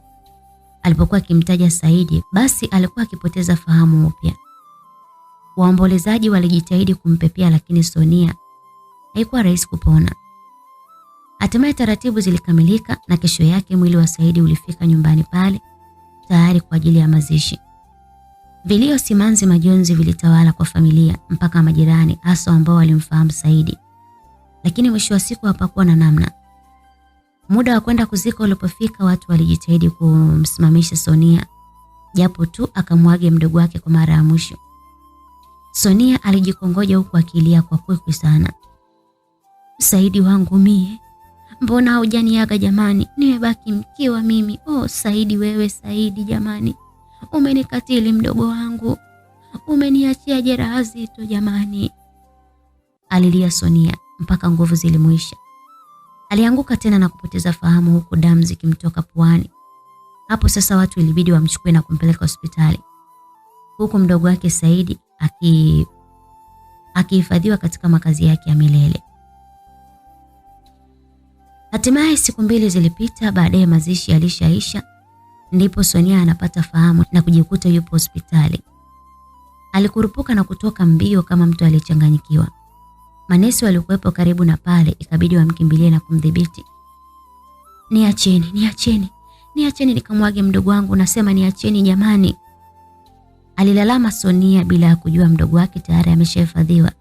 S1: Alipokuwa akimtaja Saidi, basi alikuwa akipoteza fahamu upya. Waombolezaji walijitahidi kumpepea, lakini Sonia haikuwa rahisi kupona. Hatimaye taratibu zilikamilika na kesho yake mwili wa Saidi ulifika nyumbani pale tayari kwa ajili ya mazishi. Vilio, simanzi, majonzi vilitawala kwa familia mpaka majirani, hasa ambao walimfahamu Saidi. Lakini mwisho wa siku hapakuwa na namna. Muda wa kwenda kuzika ulipofika, watu walijitahidi kumsimamisha Sonia, japo tu akamwage mdogo wake kwa mara ya mwisho. Sonia alijikongoja huku akilia kwa kwikwi sana. "Saidi wangu mie, mbona hujaniaga jamani? Nimebaki mkiwa mimi. Oh Saidi, wewe Saidi jamani. Umenikatili mdogo wangu. Umeniachia jeraha zito jamani." Alilia Sonia mpaka nguvu zilimuisha. Alianguka tena na kupoteza fahamu huku damu zikimtoka puani. Hapo sasa watu ilibidi wamchukue na kumpeleka hospitali, huku mdogo wake Saidi akihifadhiwa katika makazi yake ya milele. Hatimaye siku 2 zilipita, baadaye mazishi yalishaisha, ndipo Sonia anapata fahamu na kujikuta yupo hospitali. Alikurupuka na kutoka mbio kama mtu aliyechanganyikiwa. Manesi walikuwepo karibu na pale, ikabidi wamkimbilie na kumdhibiti. Niacheni nikamwage mdogo wangu, nasema niacheni jamani." Alilalama Sonia bila ya kujua mdogo wake tayari ameshahifadhiwa.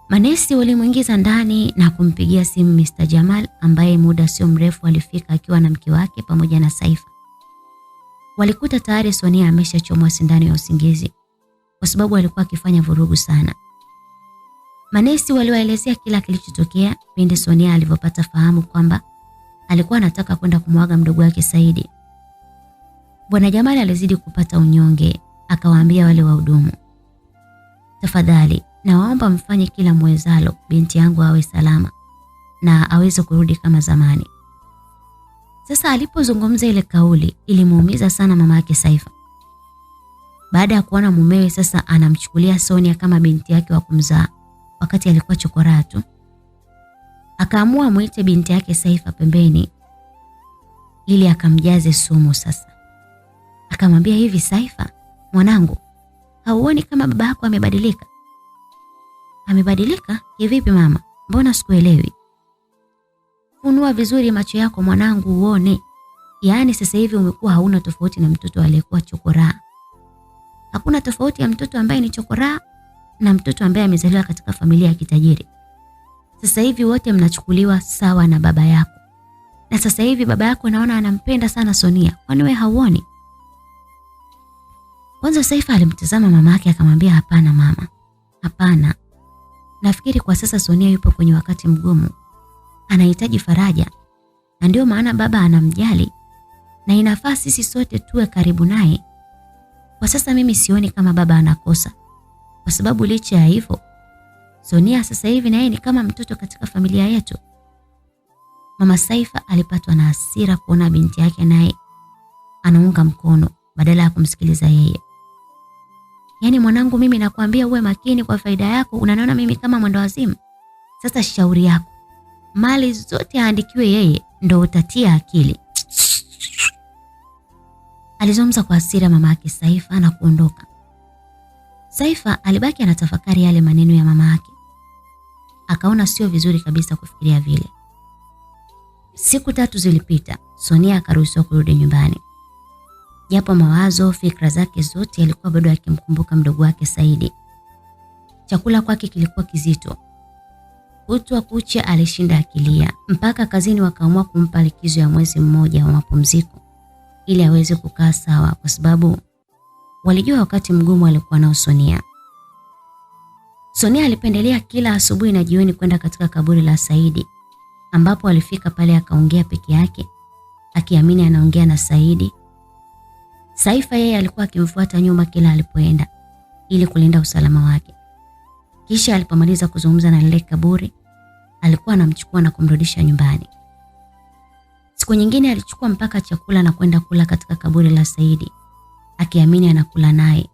S1: Manesi walimuingiza ndani na kumpigia simu Mr. Jamal ambaye muda sio mrefu alifika akiwa na mke wake pamoja na Saifa. Walikuta tayari Sonia ameshachomwa sindano ya usingizi kwa sababu alikuwa akifanya vurugu sana. Manesi waliwaelezea kila kilichotokea pindi Sonia alipopata fahamu kwamba alikuwa anataka kwenda kumwaga mdogo wake Saidi. Bwana Jamali alizidi kupata unyonge, akawaambia wale wahudumu, "Tafadhali, nawaomba mfanye kila mwezalo binti yangu awe salama na aweze kurudi kama zamani." Sasa alipozungumza ile kauli ilimuumiza sana mama yake Saifa. Baada ya kuona mumewe sasa anamchukulia Sonia kama binti yake wa kumzaa wakati alikuwa chokora tu, akaamua muite binti yake Saifa pembeni ili akamjaze sumu. Sasa akamwambia, "Hivi Saifa, mwanangu, hauoni kama baba yako amebadilika?" Amebadilika? Kivipi mama? Mbona sikuelewi? Funua vizuri macho yako mwanangu uone. Yaani sasa hivi umekuwa hauna tofauti na mtoto aliyekuwa chokoraa. Hakuna tofauti ya mtoto ambaye ni chokoraa na mtoto ambaye amezaliwa katika familia ya kitajiri. Sasa hivi wote mnachukuliwa sawa na baba yako. Na sasa hivi baba yako naona anampenda sana Sonia. Kwani wewe hauoni? Kwanza Saifa alimtazama mama yake akamwambia, hapana mama. Hapana. Nafikiri kwa sasa Sonia yupo kwenye wakati mgumu. Anahitaji faraja. Na ndio maana baba anamjali. Na inafaa sisi sote tuwe karibu naye. Kwa sasa mimi sioni kama baba anakosa. Kwa sababu licha ya hivyo, Sonia sasa hivi na yeye ni kama mtoto katika familia yetu. Mama Saifa alipatwa na hasira kuona binti yake naye anaunga mkono badala ya kumsikiliza yeye. Yaani mwanangu, mimi nakwambia uwe makini kwa faida yako, unaniona mimi kama mwendawazimu? Sasa shauri yako. Mali zote aandikiwe yeye, ndo utatia akili. Alizungumza kwa hasira mama yake Saifa na kuondoka. Saifa alibaki anatafakari yale maneno ya mama yake. Akaona sio vizuri kabisa kufikiria vile. Siku 3 zilipita, Sonia akaruhusiwa kurudi nyumbani. Japo mawazo, fikra zake zote yalikuwa bado yakimkumbuka mdogo wake Saidi. Chakula kwake kilikuwa kizito. Kutwa kucha alishinda akilia, mpaka kazini wakaamua kumpa likizo ya mwezi mmoja wa mapumziko ili aweze kukaa sawa, kwa sababu walijua wakati mgumu alikuwa nao Sonia. Sonia alipendelea kila asubuhi na jioni kwenda katika kaburi la Saidi, ambapo alifika pale akaongea peke yake, akiamini anaongea na Saidi. Saifa yeye alikuwa akimfuata nyuma kila alipoenda ili kulinda usalama wake. Kisha alipomaliza kuzungumza na lile kaburi, alikuwa anamchukua na kumrudisha nyumbani. Siku nyingine alichukua mpaka chakula na kwenda kula katika kaburi la Saidi, akiamini anakula naye.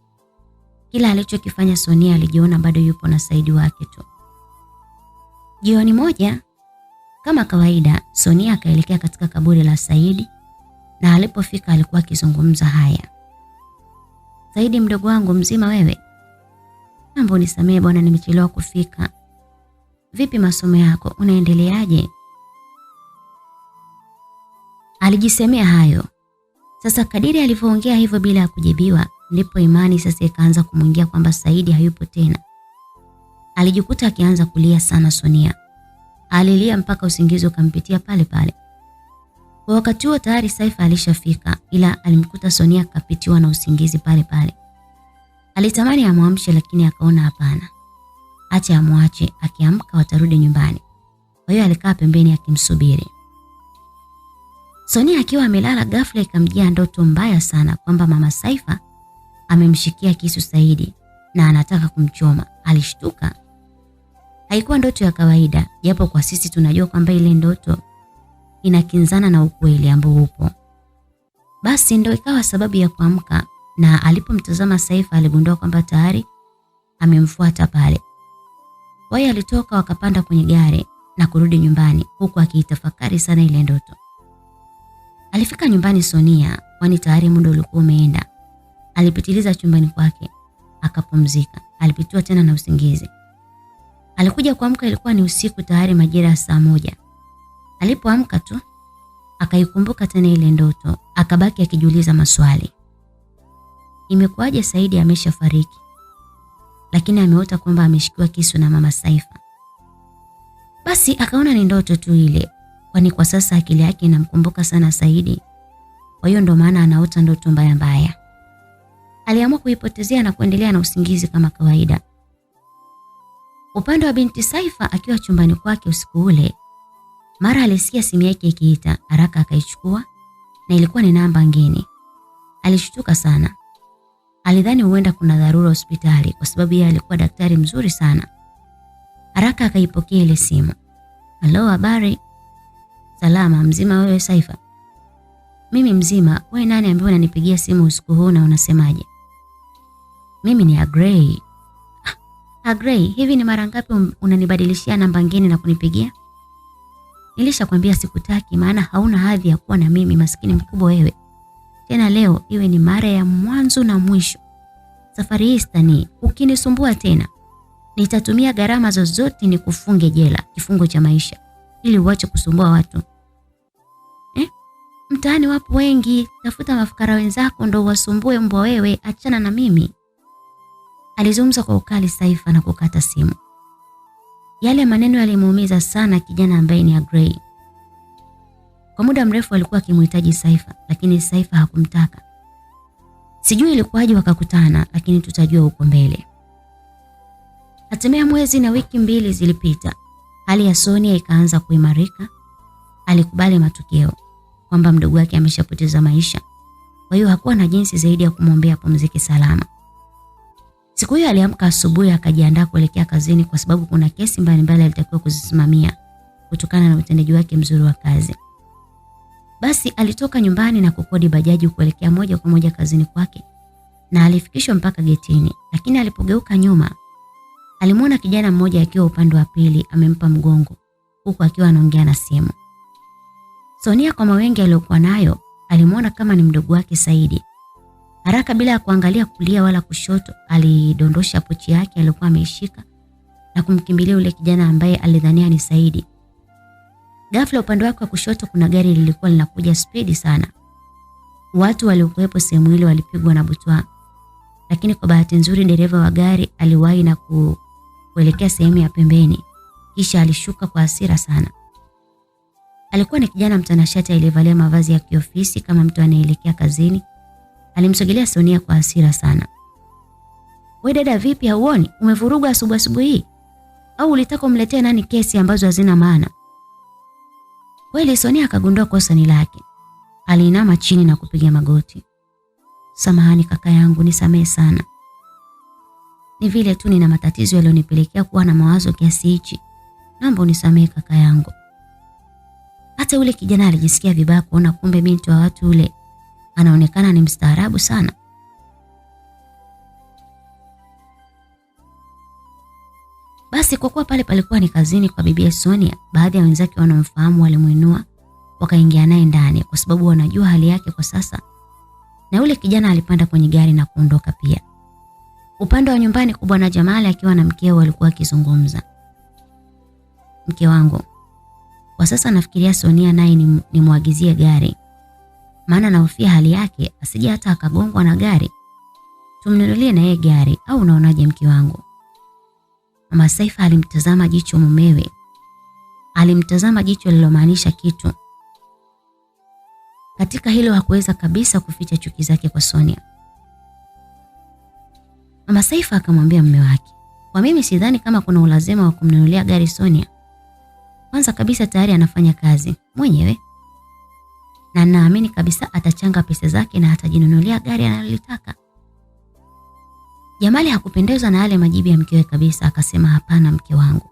S1: Kila alichokifanya Sonia alijiona bado yupo na Saidi wake tu. Jioni moja, kama kawaida, Sonia akaelekea katika kaburi la Saidi, na alipofika alikuwa akizungumza haya. Saidi mdogo wangu, mzima wewe? Mambo nisamee bwana, nimechelewa kufika. Vipi masomo yako, unaendeleaje? Alijisemea hayo. Sasa kadiri alivyoongea hivyo bila ya kujibiwa, ndipo imani sasa ikaanza kumwingia kwamba Saidi hayupo tena. Alijikuta akianza kulia sana Sonia. Alilia mpaka usingizi ukampitia pale pale. Kwa wakati huo tayari Saifa alishafika, ila alimkuta Sonia kapitiwa na usingizi pale pale. Alitamani amwamshe lakini akaona hapana. Acha amwache, akiamka watarudi nyumbani. Kwa hiyo alikaa pembeni akimsubiri. Sonia akiwa amelala, ghafla ikamjia ndoto mbaya sana kwamba mama Saifa amemshikia kisu Saidi na anataka kumchoma. Alishtuka. Haikuwa ndoto ya kawaida, japo kwa sisi tunajua kwamba ile ndoto inakinzana na ukweli ambao upo. Basi ndio ikawa sababu ya kuamka, na alipomtazama Saifa aligundua kwamba tayari amemfuata pale. Kwa hiyo alitoka, wakapanda kwenye gari na kurudi nyumbani huku akiitafakari sana ile ndoto. Alifika nyumbani Sonia, kwani tayari muda ulikuwa umeenda. Alipitiliza chumbani kwake, akapumzika. Alipitiwa tena na usingizi. Alikuja kuamka ilikuwa ni usiku tayari majira ya saa 1. Alipoamka tu akaikumbuka tena ile ndoto, akabaki akijiuliza maswali. Imekuwaje Saidi ameshafariki, lakini ameota kwamba ameshikiwa kisu na mama Saifa? Basi akaona ni ndoto tu ile, kwani kwa sasa akili yake inamkumbuka sana Saidi. Kwa hiyo ndo maana anaota ndoto mbaya mbaya. Aliamua kuipotezea na kuendelea na usingizi kama kawaida. Upande wa binti Saifa akiwa chumbani kwake usiku ule, mara alisikia simu yake ikiita. Haraka akaichukua na ilikuwa ni namba ngeni. Alishtuka sana. Alidhani huenda kuna dharura hospitali kwa sababu yeye alikuwa daktari mzuri sana. Haraka akaipokea ile simu. Halo, habari? Salama, mzima wewe Saifa? Mimi mzima, wewe nani ambaye unanipigia simu usiku huu na unasemaje? Mimi ni Agrey. Agrey, hivi ni mara ngapi unanibadilishia namba ngeni na kunipigia? Nilishakwambia sikutaki, maana hauna hadhi ya kuwa na mimi, maskini mkubwa wewe. Tena leo iwe ni mara ya mwanzo na mwisho. Safari hii stani, ukinisumbua tena Nitatumia gharama zozote ni kufunge jela, kifungo cha maisha, ili uache kusumbua watu. Mtaani wapo wengi, tafuta mafukara wenzako ndo wasumbue mbwa wewe, achana na mimi. Alizungumza kwa ukali Saifa na kukata simu. Yale maneno yalimuumiza sana kijana ambaye ni Agrey. Kwa muda mrefu alikuwa akimhitaji Saifa, lakini Saifa hakumtaka. Sijui ilikuwaje wakakutana, lakini tutajua huko mbele. Hatimaye mwezi na wiki 2 zilipita. Hali ya Sonia ikaanza kuimarika. Alikubali matokeo kwamba mdogo wake ameshapoteza maisha. Kwa hiyo hakuwa na jinsi zaidi ya kumwombea pumzike salama. Siku hiyo aliamka asubuhi akajiandaa kuelekea kazini kwa sababu kuna kesi mbalimbali alitakiwa kuzisimamia kutokana na utendaji wake mzuri wa kazi. Basi alitoka nyumbani na kukodi bajaji kuelekea moja kwa moja kazini kwake na alifikishwa mpaka getini, lakini alipogeuka nyuma alimuona kijana mmoja akiwa upande wa pili amempa mgongo huku akiwa anaongea na simu. Sonia kwa mawengi aliyokuwa nayo alimuona kama ni mdogo wake Saidi. Haraka bila kuangalia kulia wala kushoto alidondosha pochi yake aliyokuwa ameishika na kumkimbilia yule kijana ambaye alidhania ni Saidi. Ghafla upande wake wa kushoto kuna gari lilikuwa linakuja spidi sana. Watu waliokuwepo sehemu ile walipigwa na butwaa. Lakini kwa bahati nzuri dereva wa gari aliwahi na kuelekea sehemu ya pembeni. Kisha alishuka kwa hasira sana. Alikuwa ni kijana mtanashati aliyevalia mavazi ya kiofisi kama mtu anayeelekea kazini. Alimsogelea Sonia kwa hasira sana. "Wewe dada, vipi hauoni? Umevurugwa asubuhi hii? Au ulitaka umletee nani kesi ambazo hazina maana?" Kweli Sonia akagundua kosa ni lake. Aliinama chini na kupiga magoti. "Samahani kaka yangu, nisamehe sana. Ni vile tu nina matatizo yaliyonipelekea kuwa na mawazo kiasi hichi. Naomba unisamehe kaka yangu." Hata ule kijana alijisikia vibaya kuona kumbe binti wa watu ule anaonekana ni mstaarabu sana. Basi kwa kuwa pale palikuwa ni kazini kwa bibi Sonia, baadhi ya wenzake wanaomfahamu walimuinua wakaingia naye ndani kwa sababu wanajua hali yake kwa sasa. Na yule kijana alipanda kwenye gari na kuondoka pia. Upande wa nyumbani kwa bwana Jamali akiwa na mkeo walikuwa akizungumza. "Mke wangu, kwa sasa nafikiria Sonia naye nimwagizie gari. Maana nahofia hali yake asije hata akagongwa na gari. Tumnunulie na yeye gari, au unaonaje mke wangu?" Mama Saifa alimtazama jicho mumewe. Alimtazama jicho lilomaanisha kitu. Katika hilo hakuweza kabisa kuficha chuki zake kwa Sonia. Mama Saifa akamwambia mume wake, "Kwa mimi sidhani kama kuna ulazima wa kumnunulia gari Sonia. Kwanza kabisa tayari anafanya kazi mwenyewe. Na naamini kabisa atachanga pesa zake na atajinunulia gari analolitaka." Jamali hakupendezwa na yale majibu ya mkewe kabisa, akasema, "Hapana mke wangu.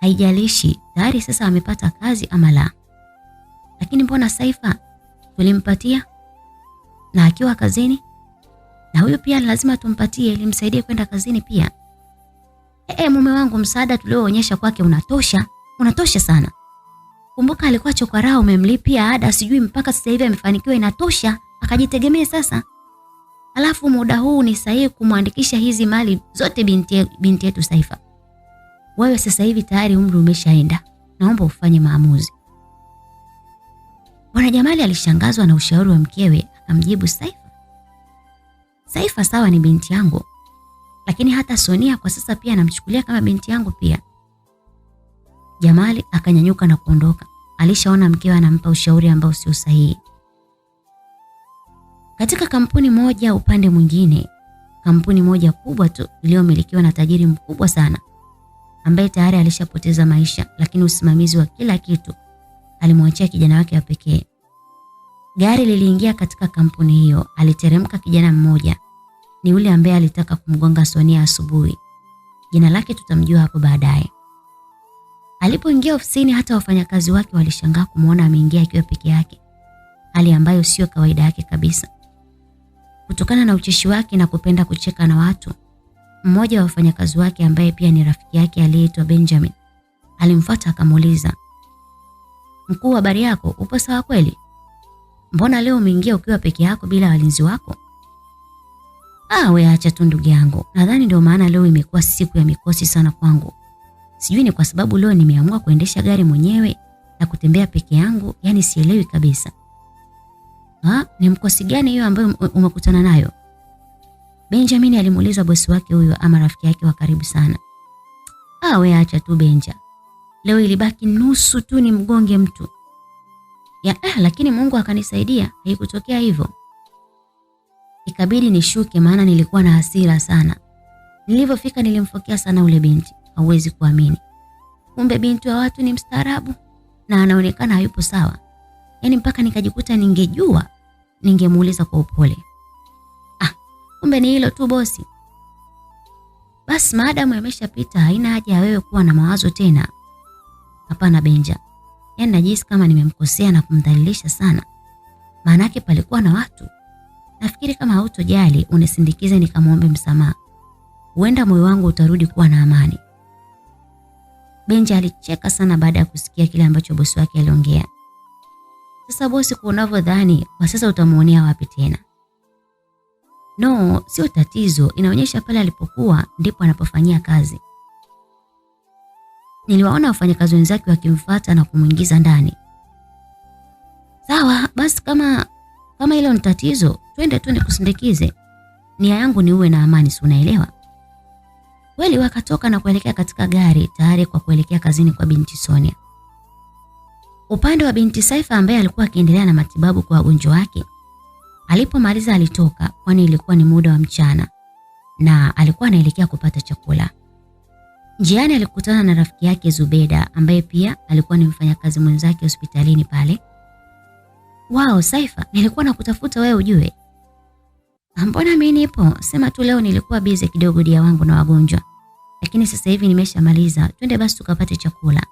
S1: Haijalishi tayari sasa amepata kazi ama la. Lakini mbona Saifa tulimpatia na akiwa kazini, na huyo pia lazima tumpatie ili msaidie kwenda kazini pia." Mume wangu, msaada tulioonyesha kwake unatosha sana. Kumbuka alikuwa chokora, umemlipia ada sijui mpaka sasa hivi amefanikiwa, inatosha akajitegemee sasa. Alafu muda huu ni sahihi kumwandikisha hizi mali zote binti yetu Saifa. Wewe sasa hivi tayari umri umeshaenda. Naomba ufanye maamuzi." Bwana Jamali alishangazwa na ushauri wa mkewe, akamjibu, Saifa sawa ni binti yangu, lakini hata Sonia kwa sasa pia namchukulia kama binti yangu pia." Jamali akanyanyuka na kuondoka. Alishaona mkewe anampa ushauri ambao sio sahihi. Katika kampuni moja upande mwingine, kampuni moja kubwa tu iliyomilikiwa na tajiri mkubwa sana ambaye tayari alishapoteza maisha, lakini usimamizi wa kila kitu alimwachia kijana wake wa pekee. Gari liliingia katika kampuni hiyo. Aliteremka kijana mmoja. Ni yule ambaye alitaka kumgonga Sonia asubuhi. Jina lake tutamjua hapo baadaye. Alipoingia ofisini, hata wafanyakazi wake walishangaa kumuona ameingia akiwa peke yake, hali ambayo sio kawaida yake kabisa. Kutokana na ucheshi wake na kupenda kucheka na watu, mmoja wa wafanyakazi wake ambaye pia ni rafiki yake aliyeitwa Benjamin alimfuata akamuuliza, "Mkuu, habari yako? Upo sawa kweli? Mbona leo umeingia ukiwa peke yako bila walinzi wako?" We acha tu ndugu yangu. Nadhani ndio maana leo imekuwa siku ya mikosi sana kwangu. Sijui ni kwa sababu leo nimeamua kuendesha gari mwenyewe na kutembea peke yangu, yani sielewi kabisa. Ni mkosi gani hiyo ambayo umekutana nayo? Benjamin alimuuliza bosi wake huyo, ama rafiki yake wa karibu sana. We acha tu Benja. Leo ilibaki nusu tu ni mgonge mtu. Lakini Mungu akanisaidia, haikutokea hivyo. Ikabidi nishuke maana nilikuwa na hasira sana. Nilipofika nilimfokea sana ule binti. Hauwezi kuamini. Kumbe binti wa watu ni mstaarabu na anaonekana hayupo sawa. Yaani mpaka nikajikuta ningejua ningemuuliza kwa upole. Kumbe ni hilo tu bosi. Basi maadamu yameshapita haina haja ya wewe kuwa na mawazo tena. Hapana Benja. Yaani najisi kama nimemkosea na kumdhalilisha sana. Maana yake palikuwa na watu. Nafikiri kama hautojali unisindikize nikamwombe msamaha. Huenda moyo wangu utarudi kuwa na amani. Benja alicheka sana baada ya kusikia kile ambacho bosi wake aliongea. Sasa bosi, kwa unavyodhani kwa sasa utamuonea wapi tena? No, sio tatizo. Inaonyesha pale alipokuwa ndipo anapofanyia kazi. Niliwaona wafanyakazi wenzake wakimfuata na kumuingiza ndani. Sawa, basi kama hilo ni tatizo, twende tu nikusindikize. Nia yangu ni uwe na amani, si unaelewa? Kweli wakatoka na kuelekea katika gari tayari kwa kuelekea kazini kwa binti Sonia. Upande wa binti Saifa ambaye alikuwa akiendelea na matibabu kwa wagonjwa wake, alipomaliza alitoka kwani ilikuwa ni muda wa mchana na alikuwa anaelekea kupata chakula. Njiani alikutana na rafiki yake Zubeda ambaye pia alikuwa ni mfanyakazi mwenzake hospitalini pale. Saifa, nilikuwa nakutafuta wewe ujue. Mbona mimi nipo? Sema tu leo nilikuwa busy kidogo dia wangu na wagonjwa. Lakini sasa hivi nimeshamaliza. Twende basi tukapate chakula.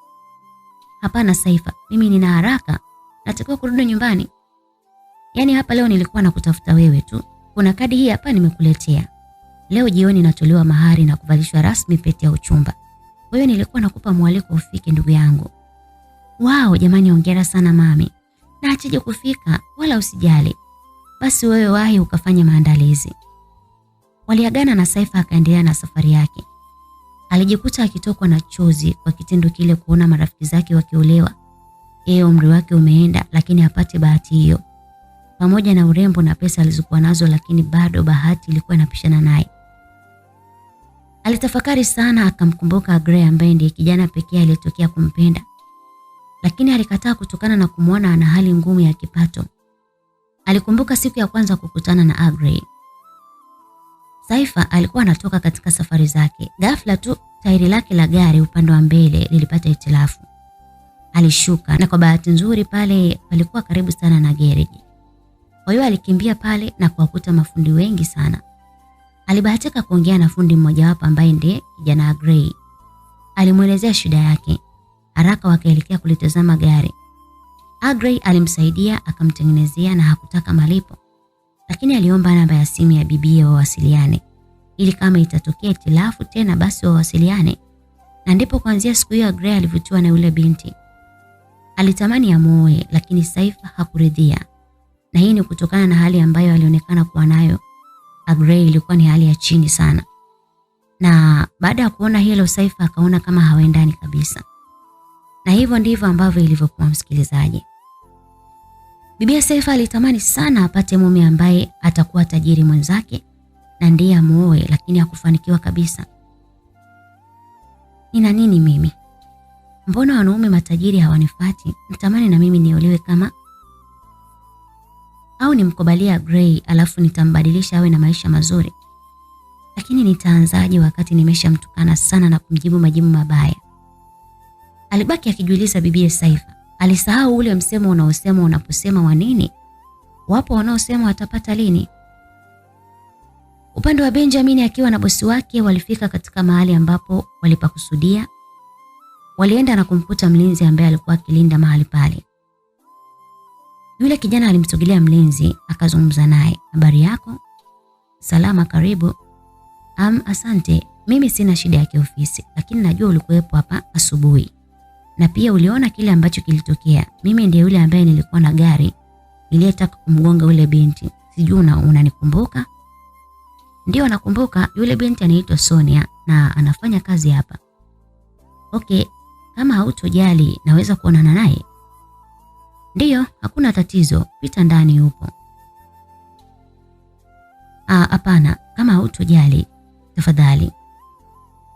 S1: Hapana Saifa, mimi nina haraka. Natakiwa kurudi nyumbani. Yaani hapa leo nilikuwa nakutafuta wewe tu. Kuna kadi hii hapa nimekuletea. Leo jioni natolewa mahari na kuvalishwa rasmi pete ya uchumba. Kwa hiyo nilikuwa nakupa mwaliko ufike ndugu yangu. Jamani hongera sana mami. Na achaje kufika, wala usijali. Basi wewe wahi ukafanya maandalizi. Waliagana na Saifa akaendelea na safari yake. Alijikuta akitokwa na chozi kwa kitendo kile kuona marafiki zake wakiolewa. Yeye umri wake umeenda lakini hapati bahati hiyo. Pamoja na urembo na pesa alizokuwa nazo, lakini bado bahati ilikuwa inapishana naye. Alitafakari sana, akamkumbuka Gray ambaye ndiye kijana pekee aliyetokea kumpenda. Lakini alikataa kutokana na kumuona ana hali ngumu ya kipato. Alikumbuka siku ya kwanza kukutana na Agrey. Saifa alikuwa anatoka katika safari zake. Ghafla tu tairi lake la gari upande wa mbele lilipata hitilafu. Alishuka na kwa bahati nzuri pale palikuwa karibu sana na gereji. Kwa hiyo alikimbia pale na kuwakuta mafundi wengi sana. Alibahatika kuongea na fundi mmoja wapo ambaye ndiye kijana Agrey. Alimuelezea shida yake. Haraka wakaelekea kulitazama gari. Agrey alimsaidia akamtengenezea na hakutaka malipo. Lakini aliomba namba ya simu ya bibie wawasiliane ili kama itatokea hitilafu tena basi wawasiliane. Na ndipo kuanzia siku hiyo Agrey alivutiwa na yule binti. Alitamani amuoe lakini Saifa hakuridhia. Na hii ni kutokana na hali ambayo alionekana kuwa nayo. Agrey ilikuwa ni hali ya chini sana. Na baada ya kuona hilo Saifa akaona kama hawaendani kabisa. Na hivyo ndivyo ambavyo ilivyokuwa msikilizaji. Bibi Saifa alitamani sana apate mume ambaye atakuwa tajiri mwenzake na ndiye amuoe, lakini hakufanikiwa kabisa. Nina nini mimi? Mbona wanaume matajiri hawanifati? Natamani na mimi niolewe kama, au nimkubalia Agrey alafu nitambadilisha awe na maisha mazuri. Lakini nitaanzaje wakati nimeshamtukana sana na kumjibu majibu mabaya? Alibaki akijiuliza bibi Saifa. Alisahau ule msemo unaosema unaposema wa nini, wapo wanaosema watapata lini. Upande wa Benjamin akiwa na bosi wake walifika katika mahali ambapo walipakusudia. Walienda na kumkuta mlinzi ambaye alikuwa akilinda mahali pale. Yule kijana alimsogelea mlinzi akazungumza naye. Habari yako? Salama, karibu. Asante, mimi sina shida ya kiofisi, lakini najua ulikuwepo hapa asubuhi. Na pia uliona kile ambacho kilitokea. Mimi ndiye yule ambaye nilikuwa na gari niliyetaka kumgonga yule binti. Sijui unanikumbuka? Ndio nakumbuka, yule binti anaitwa Sonia na anafanya kazi hapa. Okay, kama hautojali naweza kuonana naye? Ndiyo, hakuna tatizo, pita ndani yupo. Hapana, kama hautojali tafadhali.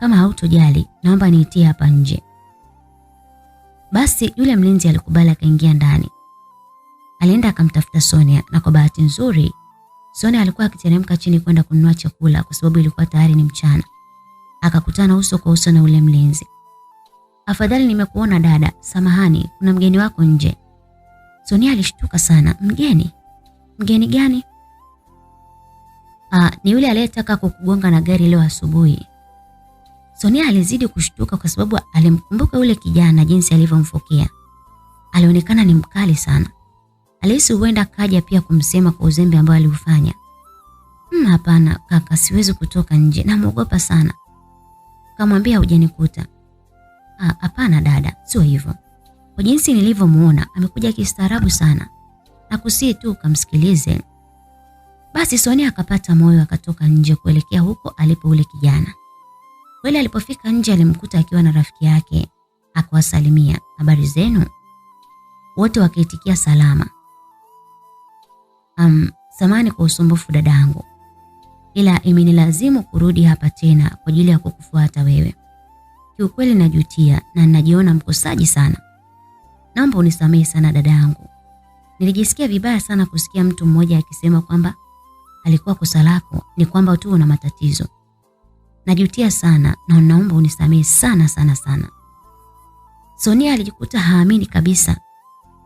S1: Kama hautojali naomba niitie hapa nje. Basi yule mlinzi alikubali, akaingia ndani. Alienda akamtafuta Sonia na kwa bahati nzuri Sonia alikuwa akiteremka chini kwenda kununua chakula kwa sababu ilikuwa tayari ni mchana. Akakutana uso kwa uso na ule mlinzi. Afadhali nimekuona dada, samahani, kuna mgeni wako nje. Sonia alishtuka sana. Mgeni? Mgeni gani? Ni yule aliyetaka kukugonga na gari leo asubuhi. Sonia alizidi kushtuka kwa sababu alimkumbuka yule kijana jinsi alivyomfokea. Alionekana ni mkali sana. Alihisi huenda kaja pia kumsema kwa uzembe ambao aliufanya. Hapana kaka, siwezi kutoka nje, namuogopa sana. Kamwambia hujanikuta. Hapana dada, sio hivyo. Kwa jinsi nilivyomuona amekuja kistaarabu sana. Nakusii tu ukamsikilize. Basi Sonia akapata moyo, akatoka nje kuelekea huko alipo ule kijana. Kweli alipofika nje alimkuta akiwa na rafiki yake, akawasalimia, habari zenu? Wote wakaitikia salama. Samahani kwa usumbufu dadangu, ila imenilazimu kurudi hapa tena kwa ajili ya kukufuata wewe. Kiukweli najutia na ninajiona mkosaji sana. Naomba unisamehe sana dadangu. Nilijisikia vibaya sana kusikia mtu mmoja akisema kwamba alikuwa kosa lako ni kwamba tu una matatizo. Najutia sana na naomba unisamehe sana sana sana. Sonia alijikuta haamini kabisa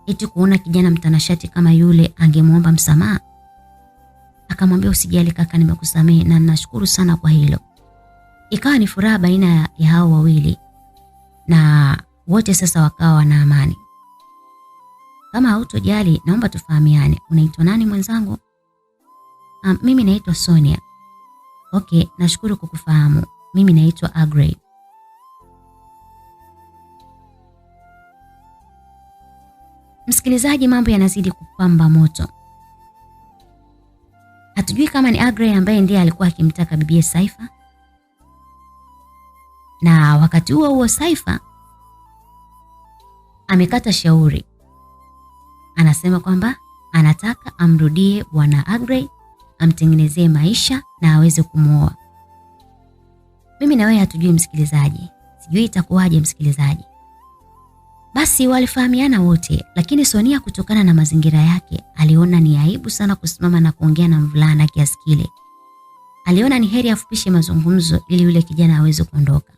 S1: eti kuona kijana mtanashati kama yule angemuomba msamaha. Akamwambia usijali kaka, nimekusamehe na nashukuru sana kwa hilo. Ikawa ni furaha baina ya hao wawili na wote sasa wakawa wana amani. Kama hautojali naomba tufahamiane, unaitwa nani mwenzangu? Mimi naitwa Sonia. Okay, nashukuru kukufahamu. Mimi naitwa Agrey. Msikilizaji, mambo yanazidi kupamba moto. Hatujui kama ni Agrey ambaye ndiye alikuwa akimtaka bibie Saifa. Na wakati huo huo Saifa amekata shauri. Anasema kwamba anataka amrudie bwana Agrey, amtengenezee maisha na aweze kumuoa. Mimi na wewe hatujui msikilizaji. Sijui itakuwaje msikilizaji. Basi walifahamiana wote, lakini Sonia kutokana na mazingira yake aliona ni aibu sana kusimama na kuongea na mvulana kiasi kile. Aliona ni heri afupishe mazungumzo ili yule kijana aweze kuondoka.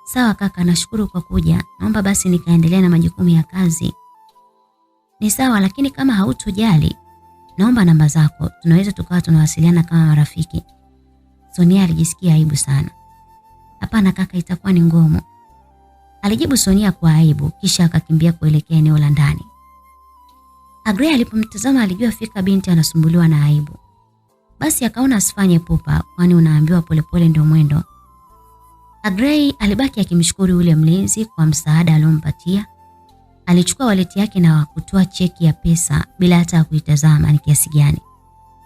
S1: Sawa kaka, nashukuru kwa kuja. Naomba basi nikaendelea na majukumu ya kazi. Ni sawa, lakini kama hautojali naomba namba zako, tunaweza tukawa tunawasiliana kama marafiki. Sonia alijisikia aibu sana. Hapana kaka, itakuwa ni ngumu, alijibu Sonia kwa aibu, kisha akakimbia kuelekea eneo la ndani. Agrey alipomtazama alijua fika binti anasumbuliwa na aibu. Basi akaona asifanye pupa, kwani unaambiwa polepole ndio mwendo. Agrey alibaki akimshukuru yule mlinzi kwa msaada aliompatia. Alichukua waleti yake na kutoa cheki ya pesa bila hata kuitazama ni kiasi gani.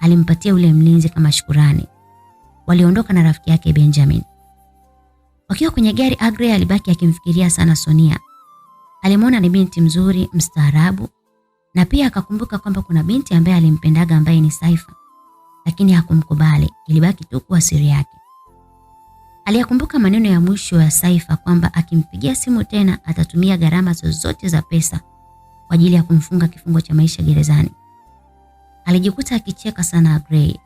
S1: Alimpatia yule mlinzi kama shukrani. Waliondoka na rafiki yake Benjamin. Wakiwa kwenye gari, Agrey alibaki akimfikiria sana Sonia. Alimwona ni binti mzuri, mstaarabu, na pia akakumbuka kwamba kuna binti ambaye alimpendaga ambaye ni Saifa, lakini hakumkubali, ilibaki tu kuwa siri yake. Aliyakumbuka maneno ya mwisho ya Saifa kwamba akimpigia simu tena atatumia gharama zozote za pesa kwa ajili ya kumfunga kifungo cha maisha gerezani. Alijikuta akicheka sana Agrey.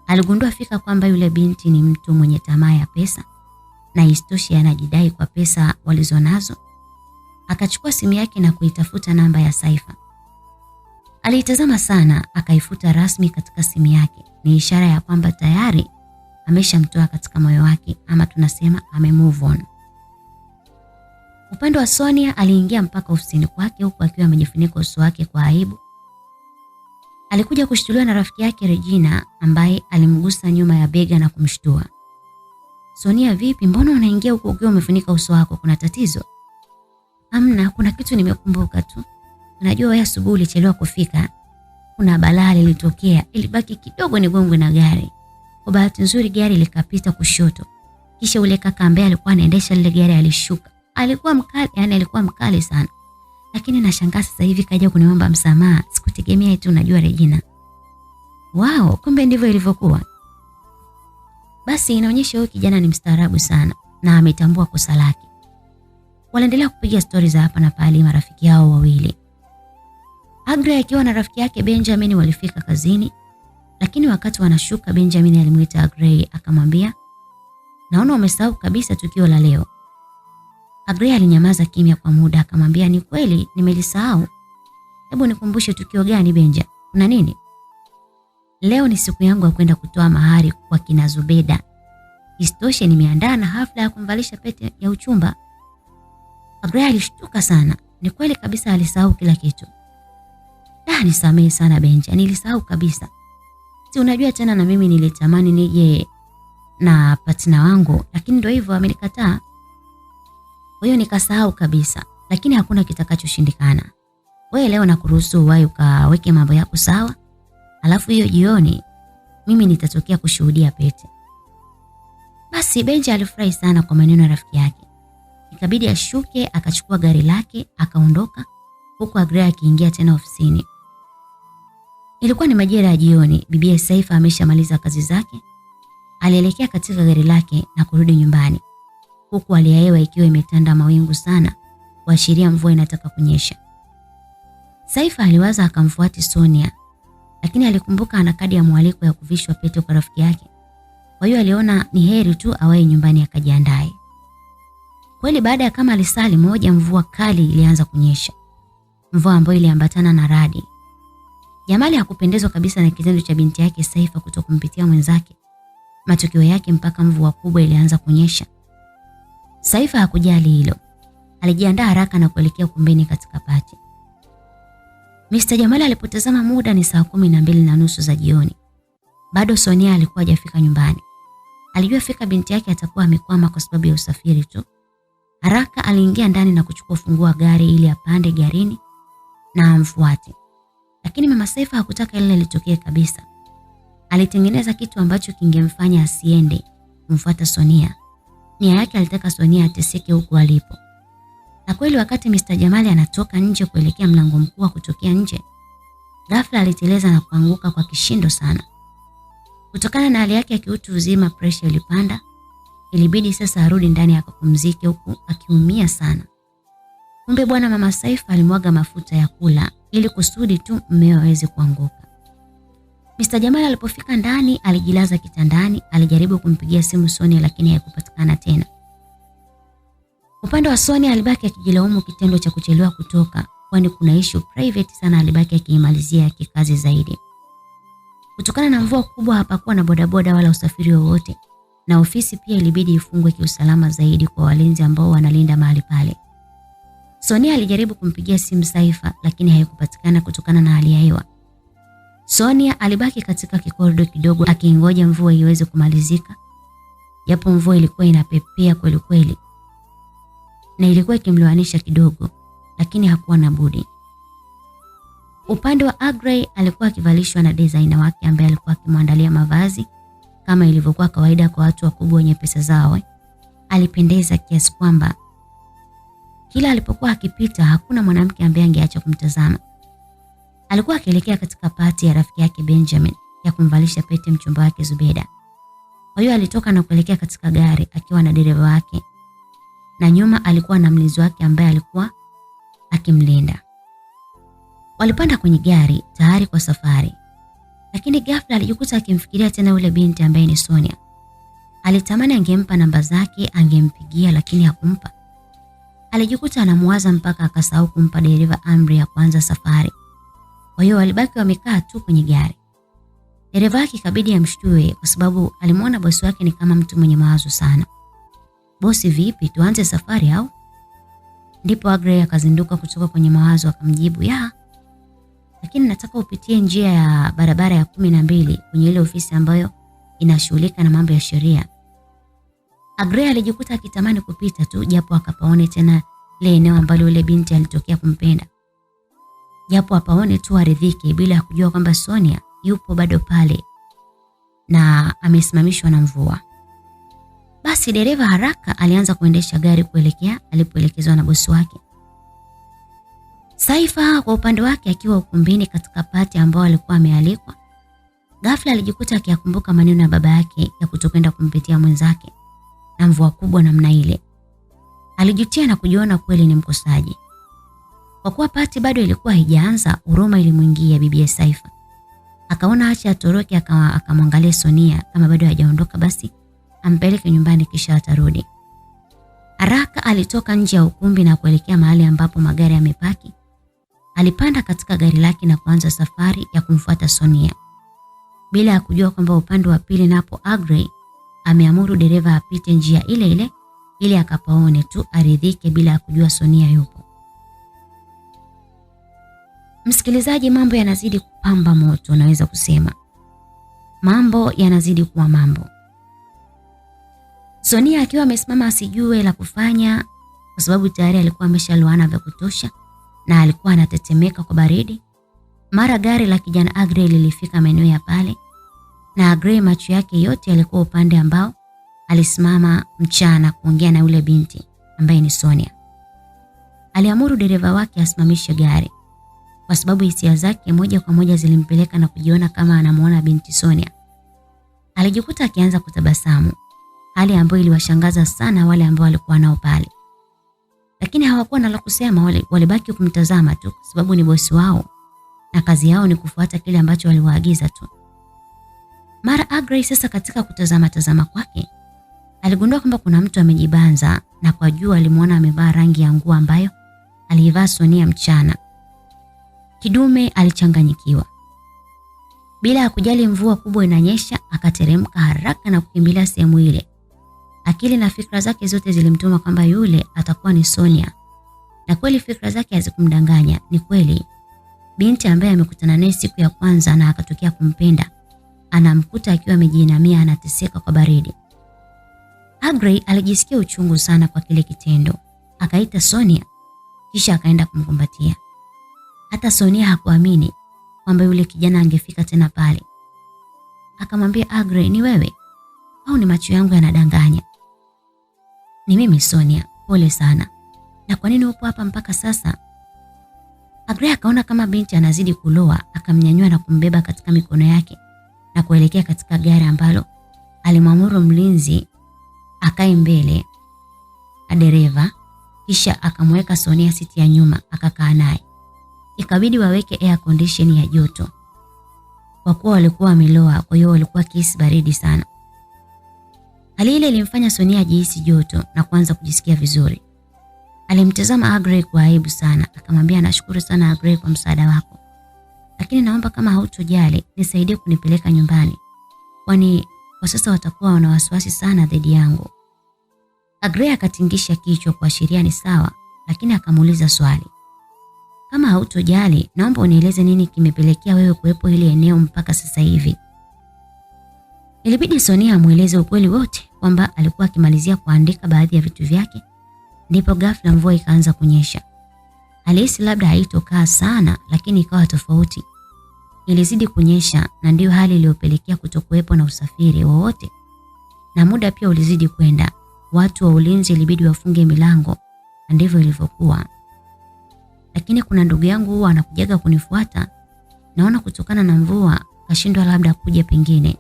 S1: Aligundua fika kwamba yule binti ni mtu mwenye tamaa ya pesa na istoshi anajidai kwa pesa walizonazo. Akachukua simu yake na kuitafuta namba ya Saifa. Aliitazama sana, akaifuta rasmi katika simu yake. Ni ishara ya kwamba tayari ameshamtoa katika moyo wake, ama tunasema move on. Upande wa Sonia aliingia mpaka ofisini kwake huku akiwa amejifunika uso wake kwa aibu. Alikuja kushtuliwa na rafiki yake Regina ambaye alimgusa nyuma ya bega na kumshtua. Sonia, vipi? Mbona unaingia huko ukiwa umefunika uso wako? Kuna tatizo? Hamna, kuna kitu nimekumbuka tu. Unajua wewe asubuhi ulichelewa kufika. Kuna balaa lilitokea, ilibaki kidogo nigongwe na gari. Kwa bahati nzuri gari likapita kushoto. Kisha ule kaka ambaye alikuwa anaendesha lile gari alishuka. Alikuwa mkali, yani alikuwa mkali sana. Lakini nashangaa sasa hivi kaja kuniomba msamaha. Sikutegemea eti unajua Regina. Wow, kumbe ndivyo ilivyokuwa. Basi inaonyesha huyu kijana ni mstaarabu sana na ametambua kosa lake. Waliendelea kupiga stori za hapa na pale marafiki hao wawili. Agrey akiwa na rafiki yake Benjamin walifika kazini, lakini wakati wanashuka Benjamin alimuita Agrey akamwambia, "Naona umesahau kabisa tukio la leo." Agrey alinyamaza kimya kwa muda akamwambia, "Ni kweli nimelisahau. Hebu nikumbushe tukio gani Benja? Kuna nini?" "Leo ni siku yangu ya kwenda kutoa mahari kwa kina Zubeda. Isitoshe nimeandaa na hafla ya kumvalisha pete ya uchumba." Agrey alishtuka sana. Ni kweli kabisa alisahau kila kitu. Nisamehe sana Benja, nilisahau kabisa. Si unajua tena na mimi nilitamani nije na partner wangu, lakini ndio hivyo amenikataa. Kwa hiyo nikasahau kabisa, lakini hakuna kitakachoshindikana. Wewe leo nakuruhusu uwahi ukaweke mambo yako sawa. Alafu hiyo jioni mimi nitatokea kushuhudia pete. Basi Benja alifurahi sana kwa maneno ya rafiki yake. Ikabidi ashuke akachukua gari lake akaondoka, huku Agrey akiingia tena ofisini. Ilikuwa ni majira ya jioni, bibi Saifa ameshamaliza kazi zake. Alielekea katika gari lake na kurudi nyumbani, huku hali ya hewa ikiwa imetanda mawingu sana kuashiria mvua inataka kunyesha. Saifa aliwaza akamfuati Sonia, lakini alikumbuka ana kadi ya mwaliko ya kuvishwa pete kwa rafiki yake. Kwa hiyo aliona ni heri tu awahi nyumbani akajiandae. Kweli baada ya kama lisali moja mvua kali ilianza kunyesha. Mvua ambayo iliambatana na radi. Jamali hakupendezwa kabisa na kitendo cha binti yake Saifa kutokumpitia mwenzake. Matokeo yake mpaka mvua kubwa ilianza kunyesha. Saifa hakujali hilo. Alijiandaa haraka na kuelekea ukumbini katika pati. Mr. Jamali alipotazama muda ni saa 12:30 za jioni. Bado Sonia alikuwa hajafika nyumbani. Alijua fika binti yake atakuwa amekwama kwa sababu ya usafiri tu. Haraka aliingia ndani na kuchukua funguo gari ili apande garini na amfuate. Lakini mama Saifa hakutaka ile litokee kabisa. Alitengeneza kitu ambacho kingemfanya asiende kumfuata Sonia. Nia yake alitaka Sonia ateseke huko alipo. Na kweli wakati Mr. Jamali anatoka nje kuelekea mlango mkuu wa kutokea nje, ghafla aliteleza na kuanguka kwa kishindo sana. Kutokana na hali yake ya kiutu uzima, pressure ilipanda. Ilibidi sasa arudi ndani akapumzike huku akiumia sana. Kumbe bwana mama Saifa alimwaga mafuta ya kula ili kusudi tu mmeo aweze kuanguka. Mr. Jamali alipofika ndani alijilaza kitandani, alijaribu kumpigia simu Sonia lakini haikupatikana tena. Upande wa Sonia alibaki akijilaumu kitendo cha kuchelewa kutoka, kwani kuna issue private sana alibaki akiimalizia kikazi zaidi. Kutokana na mvua kubwa hapakuwa na bodaboda wala usafiri wowote, na ofisi pia ilibidi ifungwe kiusalama zaidi kwa walinzi ambao wanalinda mahali pale. Sonia alijaribu kumpigia simu Saifa lakini haikupatikana kutokana na hali ya hewa. Sonia alibaki katika kikorido kidogo akiingoja mvua iweze kumalizika. Japo mvua ilikuwa inapepea kweli kweli na ilikuwa ikimloanisha kidogo, lakini hakuwa na budi. Upande wa Agrey alikuwa akivalishwa na designer wake ambaye alikuwa akimwandalia mavazi kama ilivyokuwa kawaida kwa watu wakubwa wenye pesa zao. Alipendeza kiasi kwamba kila alipokuwa akipita hakuna mwanamke ambaye angeacha kumtazama. Alikuwa akielekea katika pati ya rafiki yake Benjamin ya kumvalisha pete mchumba wake Zubeda. Kwa hiyo alitoka na kuelekea katika gari akiwa na dereva wake, na nyuma alikuwa na mlinzi wake ambaye alikuwa akimlinda. Walipanda kwenye gari tayari kwa safari, lakini ghafla alijikuta akimfikiria tena yule binti ambaye ni Sonia. Alitamani angempa namba zake angempigia, lakini hakumpa. Alijikuta anamuwaza mpaka akasahau kumpa dereva amri ya kuanza safari. Kwa hiyo walibaki wamekaa tu kwenye gari. Dereva wake ikabidi amshtue kwa sababu alimuona bosi wake ni kama mtu mwenye mawazo sana. "Bosi vipi, tuanze safari au?" Ndipo Agrey akazinduka kutoka kwenye mawazo akamjibu, "Ya, lakini nataka upitie njia ya barabara ya 12 kwenye ile ofisi ambayo inashughulika na mambo ya sheria." Agrey alijikuta akitamani kupita tu japo akapaone tena ile eneo ambalo yule binti alitokea kumpenda. Japo apaone tu aridhike bila kujua kwamba Sonia yupo bado pale. na amesimamishwa na mvua. Basi dereva haraka alianza kuendesha gari kuelekea alipoelekezwa na bosi wake. Saifa kwa upande wake akiwa ukumbini katika pati ambao alikuwa amealikwa, ghafla alijikuta akiyakumbuka maneno ya baba yake ya kutokwenda kumpitia mwenzake na mvua kubwa namna ile. Alijutia na kujiona kweli ni mkosaji. Kwa kuwa pati bado ilikuwa haijaanza, huruma ilimuingia bibi Saifa. Akaona acha atoroke, akamwangalia Sonia kama bado hajaondoka basi ampeleke nyumbani kisha atarudi. Haraka alitoka nje ya ukumbi na kuelekea mahali ambapo magari yamepaki. Alipanda katika gari lake na kuanza safari ya kumfuata Sonia, bila ya kujua kwamba upande wa pili napo Agrey ameamuru dereva apite njia ile ile ili akapaone tu aridhike, bila ya kujua Sonia yupo. Msikilizaji, mambo yanazidi kupamba moto, naweza kusema mambo yanazidi kuwa mambo. Sonia akiwa amesimama asijue la kufanya, kwa sababu tayari alikuwa ameshaloana vya kutosha na alikuwa anatetemeka kwa baridi. Mara gari la kijana Agrey lilifika maeneo ya pale, na Agrey macho yake yote yalikuwa upande ambao alisimama mchana kuongea na yule binti ambaye ni Sonia. Aliamuru dereva wake asimamishe gari, kwa sababu hisia zake moja kwa moja zilimpeleka na kujiona kama anamuona binti Sonia. Alijikuta akianza kutabasamu, hali ambayo iliwashangaza sana wale ambao walikuwa nao pale. Lakini hawakuwa na la kusema, walibaki kumtazama tu, kwa sababu ni bosi wao na kazi yao ni kufuata kile ambacho waliwaagiza tu. Mara Agrey sasa katika kutazama kwake aligundua kwamba kuna mtu amejibanza, na kwa juu alimuona amevaa rangi ya nguo ambayo aliivaa Sonia mchana. Kidume alichanganyikiwa. Bila ya kujali mvua kubwa inanyesha, akateremka haraka na kukimbilia sehemu ile. Akili na fikra zake zote zilimtuma kwamba yule atakuwa ni Sonia. Na kweli fikra zake hazikumdanganya, ni kweli. Binti ambaye amekutana naye siku ya kwanza na akatokea kumpenda, anamkuta akiwa amejiinamia anateseka kwa baridi. Agrey alijisikia uchungu sana kwa kile kitendo. Akaita Sonia kisha akaenda kumkumbatia. Hata Sonia hakuamini kwamba yule kijana angefika tena pale. Akamwambia Agrey, ni wewe au ni macho yangu yanadanganya? Ni mimi Sonia, pole sana. Na kwa nini upo hapa mpaka sasa? Agrey akaona kama binti anazidi kuloa, akamnyanyua na kumbeba katika mikono yake na kuelekea katika gari ambalo alimwamuru mlinzi akae mbele na dereva, kisha akamweka Sonia siti ya nyuma akakaa naye. Ikabidi waweke air condition ya joto kwa kuwa walikuwa wameloa, kwa hiyo walikuwa kihisi baridi sana. Hali ile ilimfanya Sonia ajihisi joto na kuanza kujisikia vizuri. Alimtazama Agrey kwa aibu sana, akamwambia nashukuru sana Agrey kwa msaada wako, lakini naomba kama hautojali nisaidie kunipeleka nyumbani, kwani kwa sasa watakuwa wana wasiwasi sana dhidi yangu. Agrey akatingisha kichwa kuashiria ni sawa, lakini akamuuliza swali. Kama hautojali, naomba unieleze nini kimepelekea wewe kuwepo ile eneo mpaka sasa hivi. Ilibidi Sonia amueleze ukweli wote, kwamba alikuwa akimalizia kuandika baadhi ya vitu vyake, ndipo ghafla mvua ikaanza kunyesha. Alihisi labda haitokaa sana, lakini ikawa tofauti. Ilizidi kunyesha, na ndio hali iliyopelekea kutokuwepo na usafiri wowote. Na muda pia ulizidi kwenda. Watu wa ulinzi ilibidi wafunge milango, na ndivyo ilivyokuwa. Lakini kuna ndugu yangu huwa anakujaga kunifuata, naona kutokana na mvua kashindwa labda kuja pengine.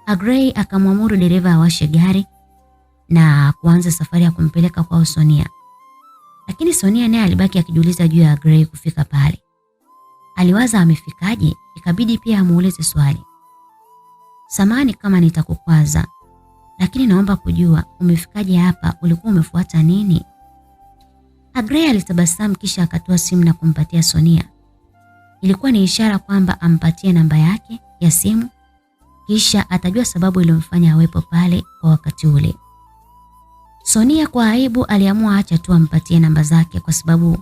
S1: Agrey akamwamuru dereva awashe gari na kuanza safari ya kumpeleka kwa Sonia. Lakini Sonia naye alibaki akijiuliza juu ya Agrey kufika pale. Aliwaza amefikaje, ikabidi pia amuulize swali. Samahani kama nitakukwaza, lakini naomba kujua umefikaje hapa, ulikuwa umefuata nini? Agrey alitabasamu kisha akatoa simu na kumpatia Sonia. Ilikuwa ni ishara kwamba ampatie namba yake ya simu, kisha atajua sababu iliyomfanya awepo pale kwa wakati ule. Sonia kwa aibu aliamua acha tu ampatie namba zake, kwa sababu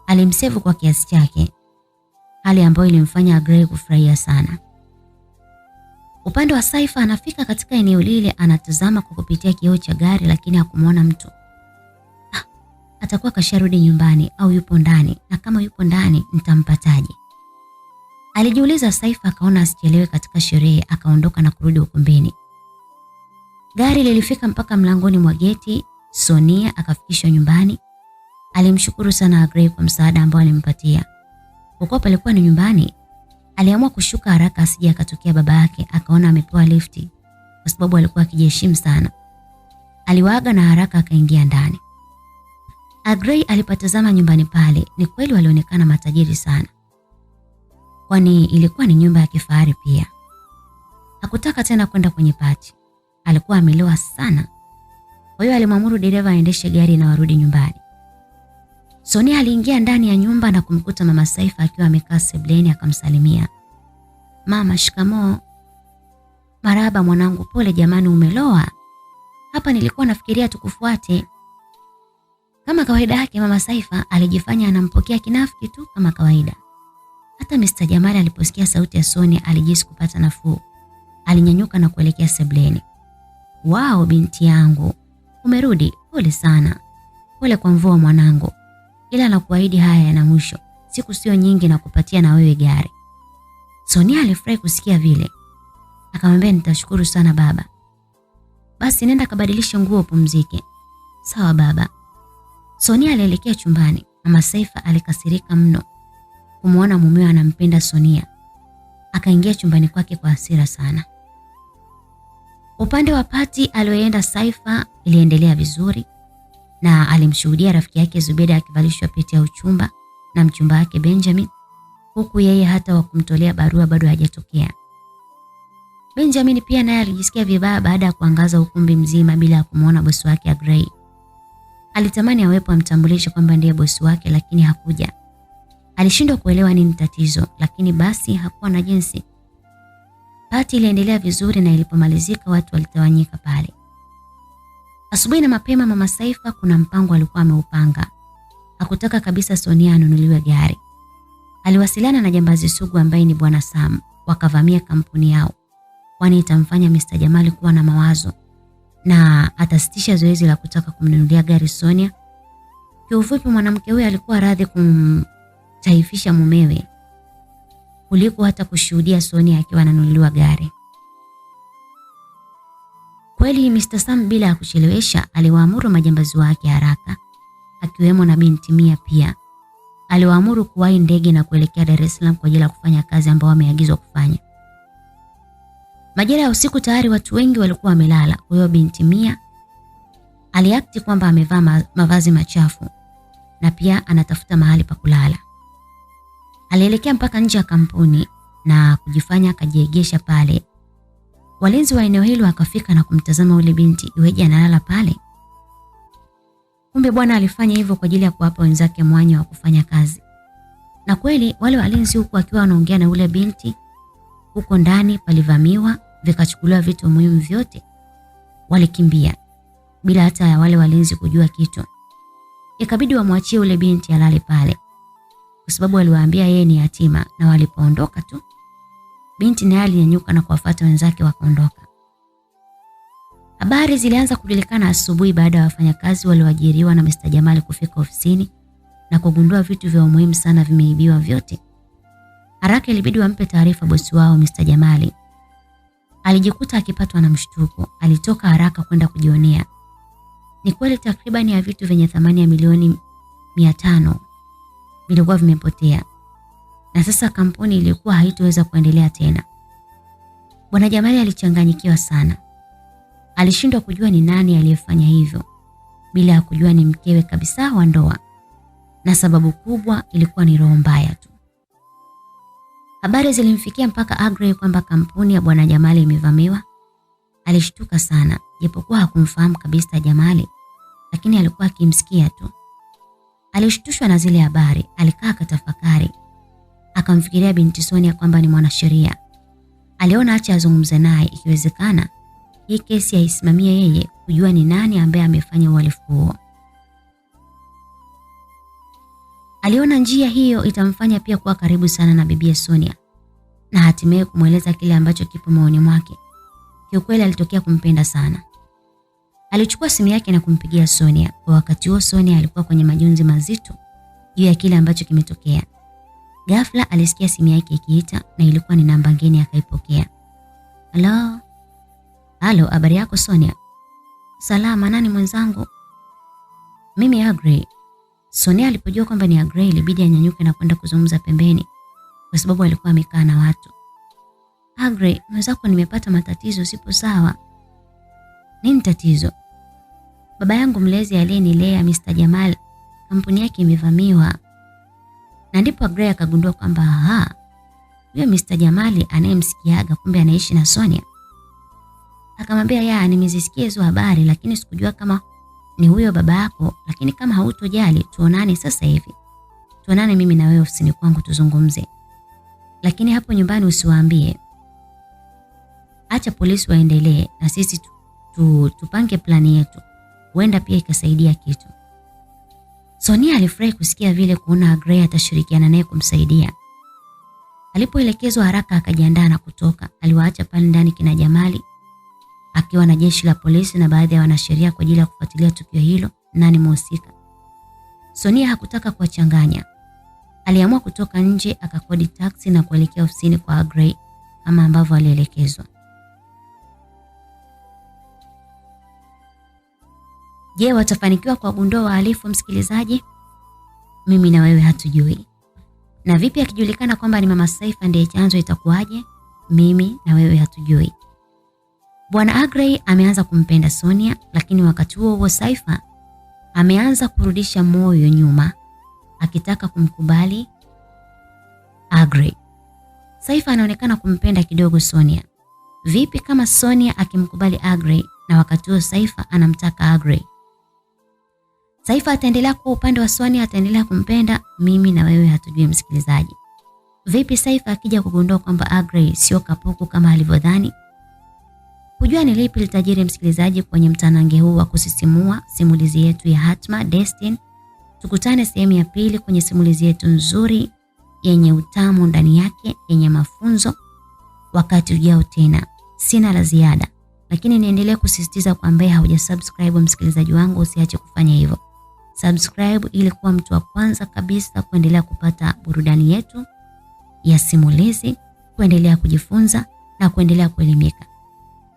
S1: alimsevu kwa kiasi chake, hali ambayo ilimfanya Agrey kufurahia sana. Upande wa Saifa anafika katika eneo lile, anatazama kwa kupitia kioo cha gari, lakini hakumuona mtu. Atakuwa kasharudi nyumbani au yupo ndani, na kama yupo ndani nitampataje? Alijiuliza Saifa, akaona asichelewe katika sherehe, akaondoka na kurudi ukumbini. Gari lilifika mpaka mlangoni mwa geti. Sonia akafikishwa nyumbani. Alimshukuru sana Agrey kwa msaada ambao alimpatia. Kwa kuwa palikuwa ni nyumbani, aliamua kushuka haraka asije akatokea baba yake akaona amepewa lifti, kwa sababu alikuwa akijiheshimu sana. Aliwaaga na haraka akaingia ndani. Agrey alipatazama nyumbani pale, ni kweli walionekana matajiri sana, kwani ilikuwa ni nyumba ya kifahari pia. Hakutaka tena kwenda kwenye pati, alikuwa amelewa sana. Kwa hiyo alimwamuru dereva aendeshe gari na warudi nyumbani. Sonia aliingia ndani ya nyumba na kumkuta mama Saifa akiwa amekaa sebuleni. Akamsalimia. Mama, shikamoo. Marahaba mwanangu, pole jamani, umeloa. Hapa nilikuwa nafikiria tukufuate. Kama kawaida yake mama Saifa alijifanya anampokea kinafiki tu kama kawaida. Hata Mr. Jamali aliposikia sauti ya Sonia alijisi kupata nafuu. Alinyanyuka na kuelekea sebuleni. Wao binti yangu, umerudi, pole sana. Pole kwa mvua mwanangu. Ila nakuahidi haya yana mwisho. Siku sio nyingi na kupatia na wewe gari. Sonia alifurahi kusikia vile. Akamwambia nitashukuru sana baba. Basi nenda kabadilishe nguo upumzike. Sawa baba. Sonia alielekea chumbani. Mama Saifa alikasirika mno kumuona mumewe anampenda Sonia. Akaingia chumbani kwake kwa hasira sana. Upande wa pati alioenda Saifa iliendelea vizuri, na alimshuhudia rafiki yake Zubeda akivalishwa pete ya uchumba na mchumba wake Benjamin, huku yeye hata wa kumtolea barua bado hajatokea. Benjamin pia naye alijisikia vibaya baada ya kuangaza ukumbi mzima bila kumuona bosi wake Agrey. Alitamani awepo amtambulishe kwamba ndiye bosi wake, lakini hakuja. Alishindwa kuelewa nini tatizo, lakini basi hakuwa na jinsi. Pati iliendelea vizuri na ilipomalizika watu walitawanyika pale. Asubuhi na mapema mama Saifa kuna mpango alikuwa ameupanga. Hakutaka kabisa Sonia anunuliwe gari. Aliwasiliana na jambazi sugu ambaye ni Bwana Sam, wakavamia kampuni yao, kwani itamfanya Mr. Jamali kuwa na mawazo na atasitisha zoezi la kutaka kumnunulia gari Sonia. Kiufupi mwanamke huyo alikuwa radhi kumtaifisha mumewe kuliko hata kushuhudia Sonia akiwa ananunuliwa gari. Kweli Mr. Sam bila ya kuchelewesha aliwaamuru majambazi wake haraka, akiwemo na binti Mia pia. Aliwaamuru kuwahi ndege na kuelekea Dar es Salaam kwa ajili ya kufanya kazi ambayo wameagizwa kufanya. Majira ya usiku tayari watu wengi walikuwa wamelala. Kwa hiyo binti Mia aliakti kwamba amevaa mavazi machafu na pia anatafuta mahali pa kulala. Alielekea mpaka nje ya kampuni na kujifanya akajiegesha pale. Walinzi wa eneo hilo wakafika na kumtazama yule binti, iweje analala pale? Kumbe bwana alifanya hivyo kwa ajili ya kuwapa wenzake mwanya wa kufanya kazi. Na kweli wale walinzi huko akiwa wanaongea na yule binti, huko ndani palivamiwa, vikachukuliwa vitu muhimu vyote. Walikimbia bila hata ya wale walinzi kujua kitu. Ikabidi wamwachie yule binti alale pale, kwa sababu waliwaambia yeye ni yatima. Na walipoondoka tu, binti naye alinyanyuka na kuwafuata wenzake wakaondoka. Habari zilianza kujulikana asubuhi baada ya wafanyakazi walioajiriwa na Mr. Jamali kufika ofisini na kugundua vitu vya muhimu sana vimeibiwa vyote. Haraka ilibidi wampe taarifa bosi wao Mr. Jamali. Alijikuta akipatwa na mshtuko. Alitoka haraka kwenda kujionea. Ni kweli takriban ya vitu vyenye thamani ya milioni 500 vilikuwa vimepotea. Na sasa kampuni ilikuwa haitoweza kuendelea tena. Bwana Jamali alichanganyikiwa sana. Alishindwa kujua ni nani aliyefanya hivyo, bila ya kujua ni mkewe kabisa wa ndoa. Na sababu kubwa ilikuwa ni roho mbaya tu. Habari zilimfikia mpaka Agrey kwamba kampuni ya Bwana Jamali imevamiwa. Alishtuka sana, japokuwa hakumfahamu kabisa Jamali, lakini alikuwa akimsikia tu. Alishtushwa na zile habari, alikaa akatafakari. Akamfikiria binti Sonia kwamba ni mwanasheria. Aliona acha azungumze naye, ikiwezekana hii kesi aisimamie yeye, kujua ni nani ambaye amefanya uhalifu huo. Aliona njia hiyo itamfanya pia kuwa karibu sana na bibi Sonia na hatimaye kumweleza kile ambacho kipo moyoni mwake. Kiukweli alitokea kumpenda sana. Alichukua simu yake na kumpigia Sonia. Kwa wakati huo Sonia alikuwa kwenye majonzi mazito juu ya kile ambacho kimetokea. Ghafla alisikia simu yake ikiita na ilikuwa ni namba ngeni, akaipokea. Halo? Halo, habari yako Sonia? Salama, nani mwenzangu? Mimi Agrey. Sonia alipojua kwamba ni Agrey ilibidi anyanyuke na kwenda kuzungumza pembeni kwa sababu alikuwa amekaa na watu. Agrey, mwenzako nimepata matatizo, sipo sawa. Nini tatizo? Baba yangu mlezi aliyenilea Mr. Jamal, kampuni yake imevamiwa. Na ndipo Agrey akagundua kwamba huyo Mr. Jamali anayemsikiaga kumbe anaishi na Sonia. Akamwambia, nimezisikia hizo habari lakini sikujua kama ni huyo baba yako, lakini kama hautojali tuonane sasa hivi. Tuonane mimi na wewe ofisini kwangu tuzungumze. Lakini hapo nyumbani usiwaambie. Acha polisi waendelee na sisi tupange plani yetu. Huenda pia ikasaidia kitu. Sonia alifurahi kusikia vile kuona Agrey atashirikiana naye kumsaidia. Alipoelekezwa haraka akajiandaa na kutoka. Aliwaacha pale ndani kina Jamali akiwa na jeshi la polisi na baadhi ya wanasheria kwa ajili ya kufuatilia tukio hilo, nani mhusika. Sonia hakutaka kuwachanganya. Aliamua kutoka nje, akakodi taksi na kuelekea ofisini kwa Agrey kama ambavyo alielekezwa. Je, watafanikiwa kuwagundua wahalifu, msikilizaji? Mimi na wewe hatujui. Na vipi akijulikana kwamba ni Mama Saifa ndiye chanzo, itakuwaje? Mimi na wewe hatujui. Bwana Agrey ameanza kumpenda Sonia, lakini wakati huo Saifa ameanza kurudisha moyo nyuma akitaka kumkubali Agrey. Saifa anaonekana kumpenda kidogo Sonia. Vipi kama Sonia akimkubali Agrey na wakati huo Saifa anamtaka Agrey? Saifa ataendelea kwa upande wa Sonia, ataendelea kumpenda? Mimi na wewe hatujui, msikilizaji. Vipi Saifa akija kugundua kwamba Agrey sio kapuku kama alivyodhani? Kujua ni lipi litajiri, msikilizaji, kwenye mtanange huu wa kusisimua simulizi yetu ya Hatma Destiny. Tukutane sehemu ya pili kwenye simulizi yetu nzuri yenye utamu ndani yake, yenye mafunzo wakati ujao tena. Sina la ziada, lakini niendelee kusisitiza kwa ambaye haujasubscribe, msikilizaji wangu, usiache kufanya hivyo. Subscribe ili kuwa mtu wa kwanza kabisa kuendelea kupata burudani yetu ya simulizi, kuendelea kujifunza na kuendelea kuelimika.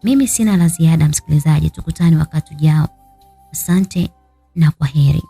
S1: Mimi sina la ziada, msikilizaji, tukutane wakati ujao. Asante na kwaheri.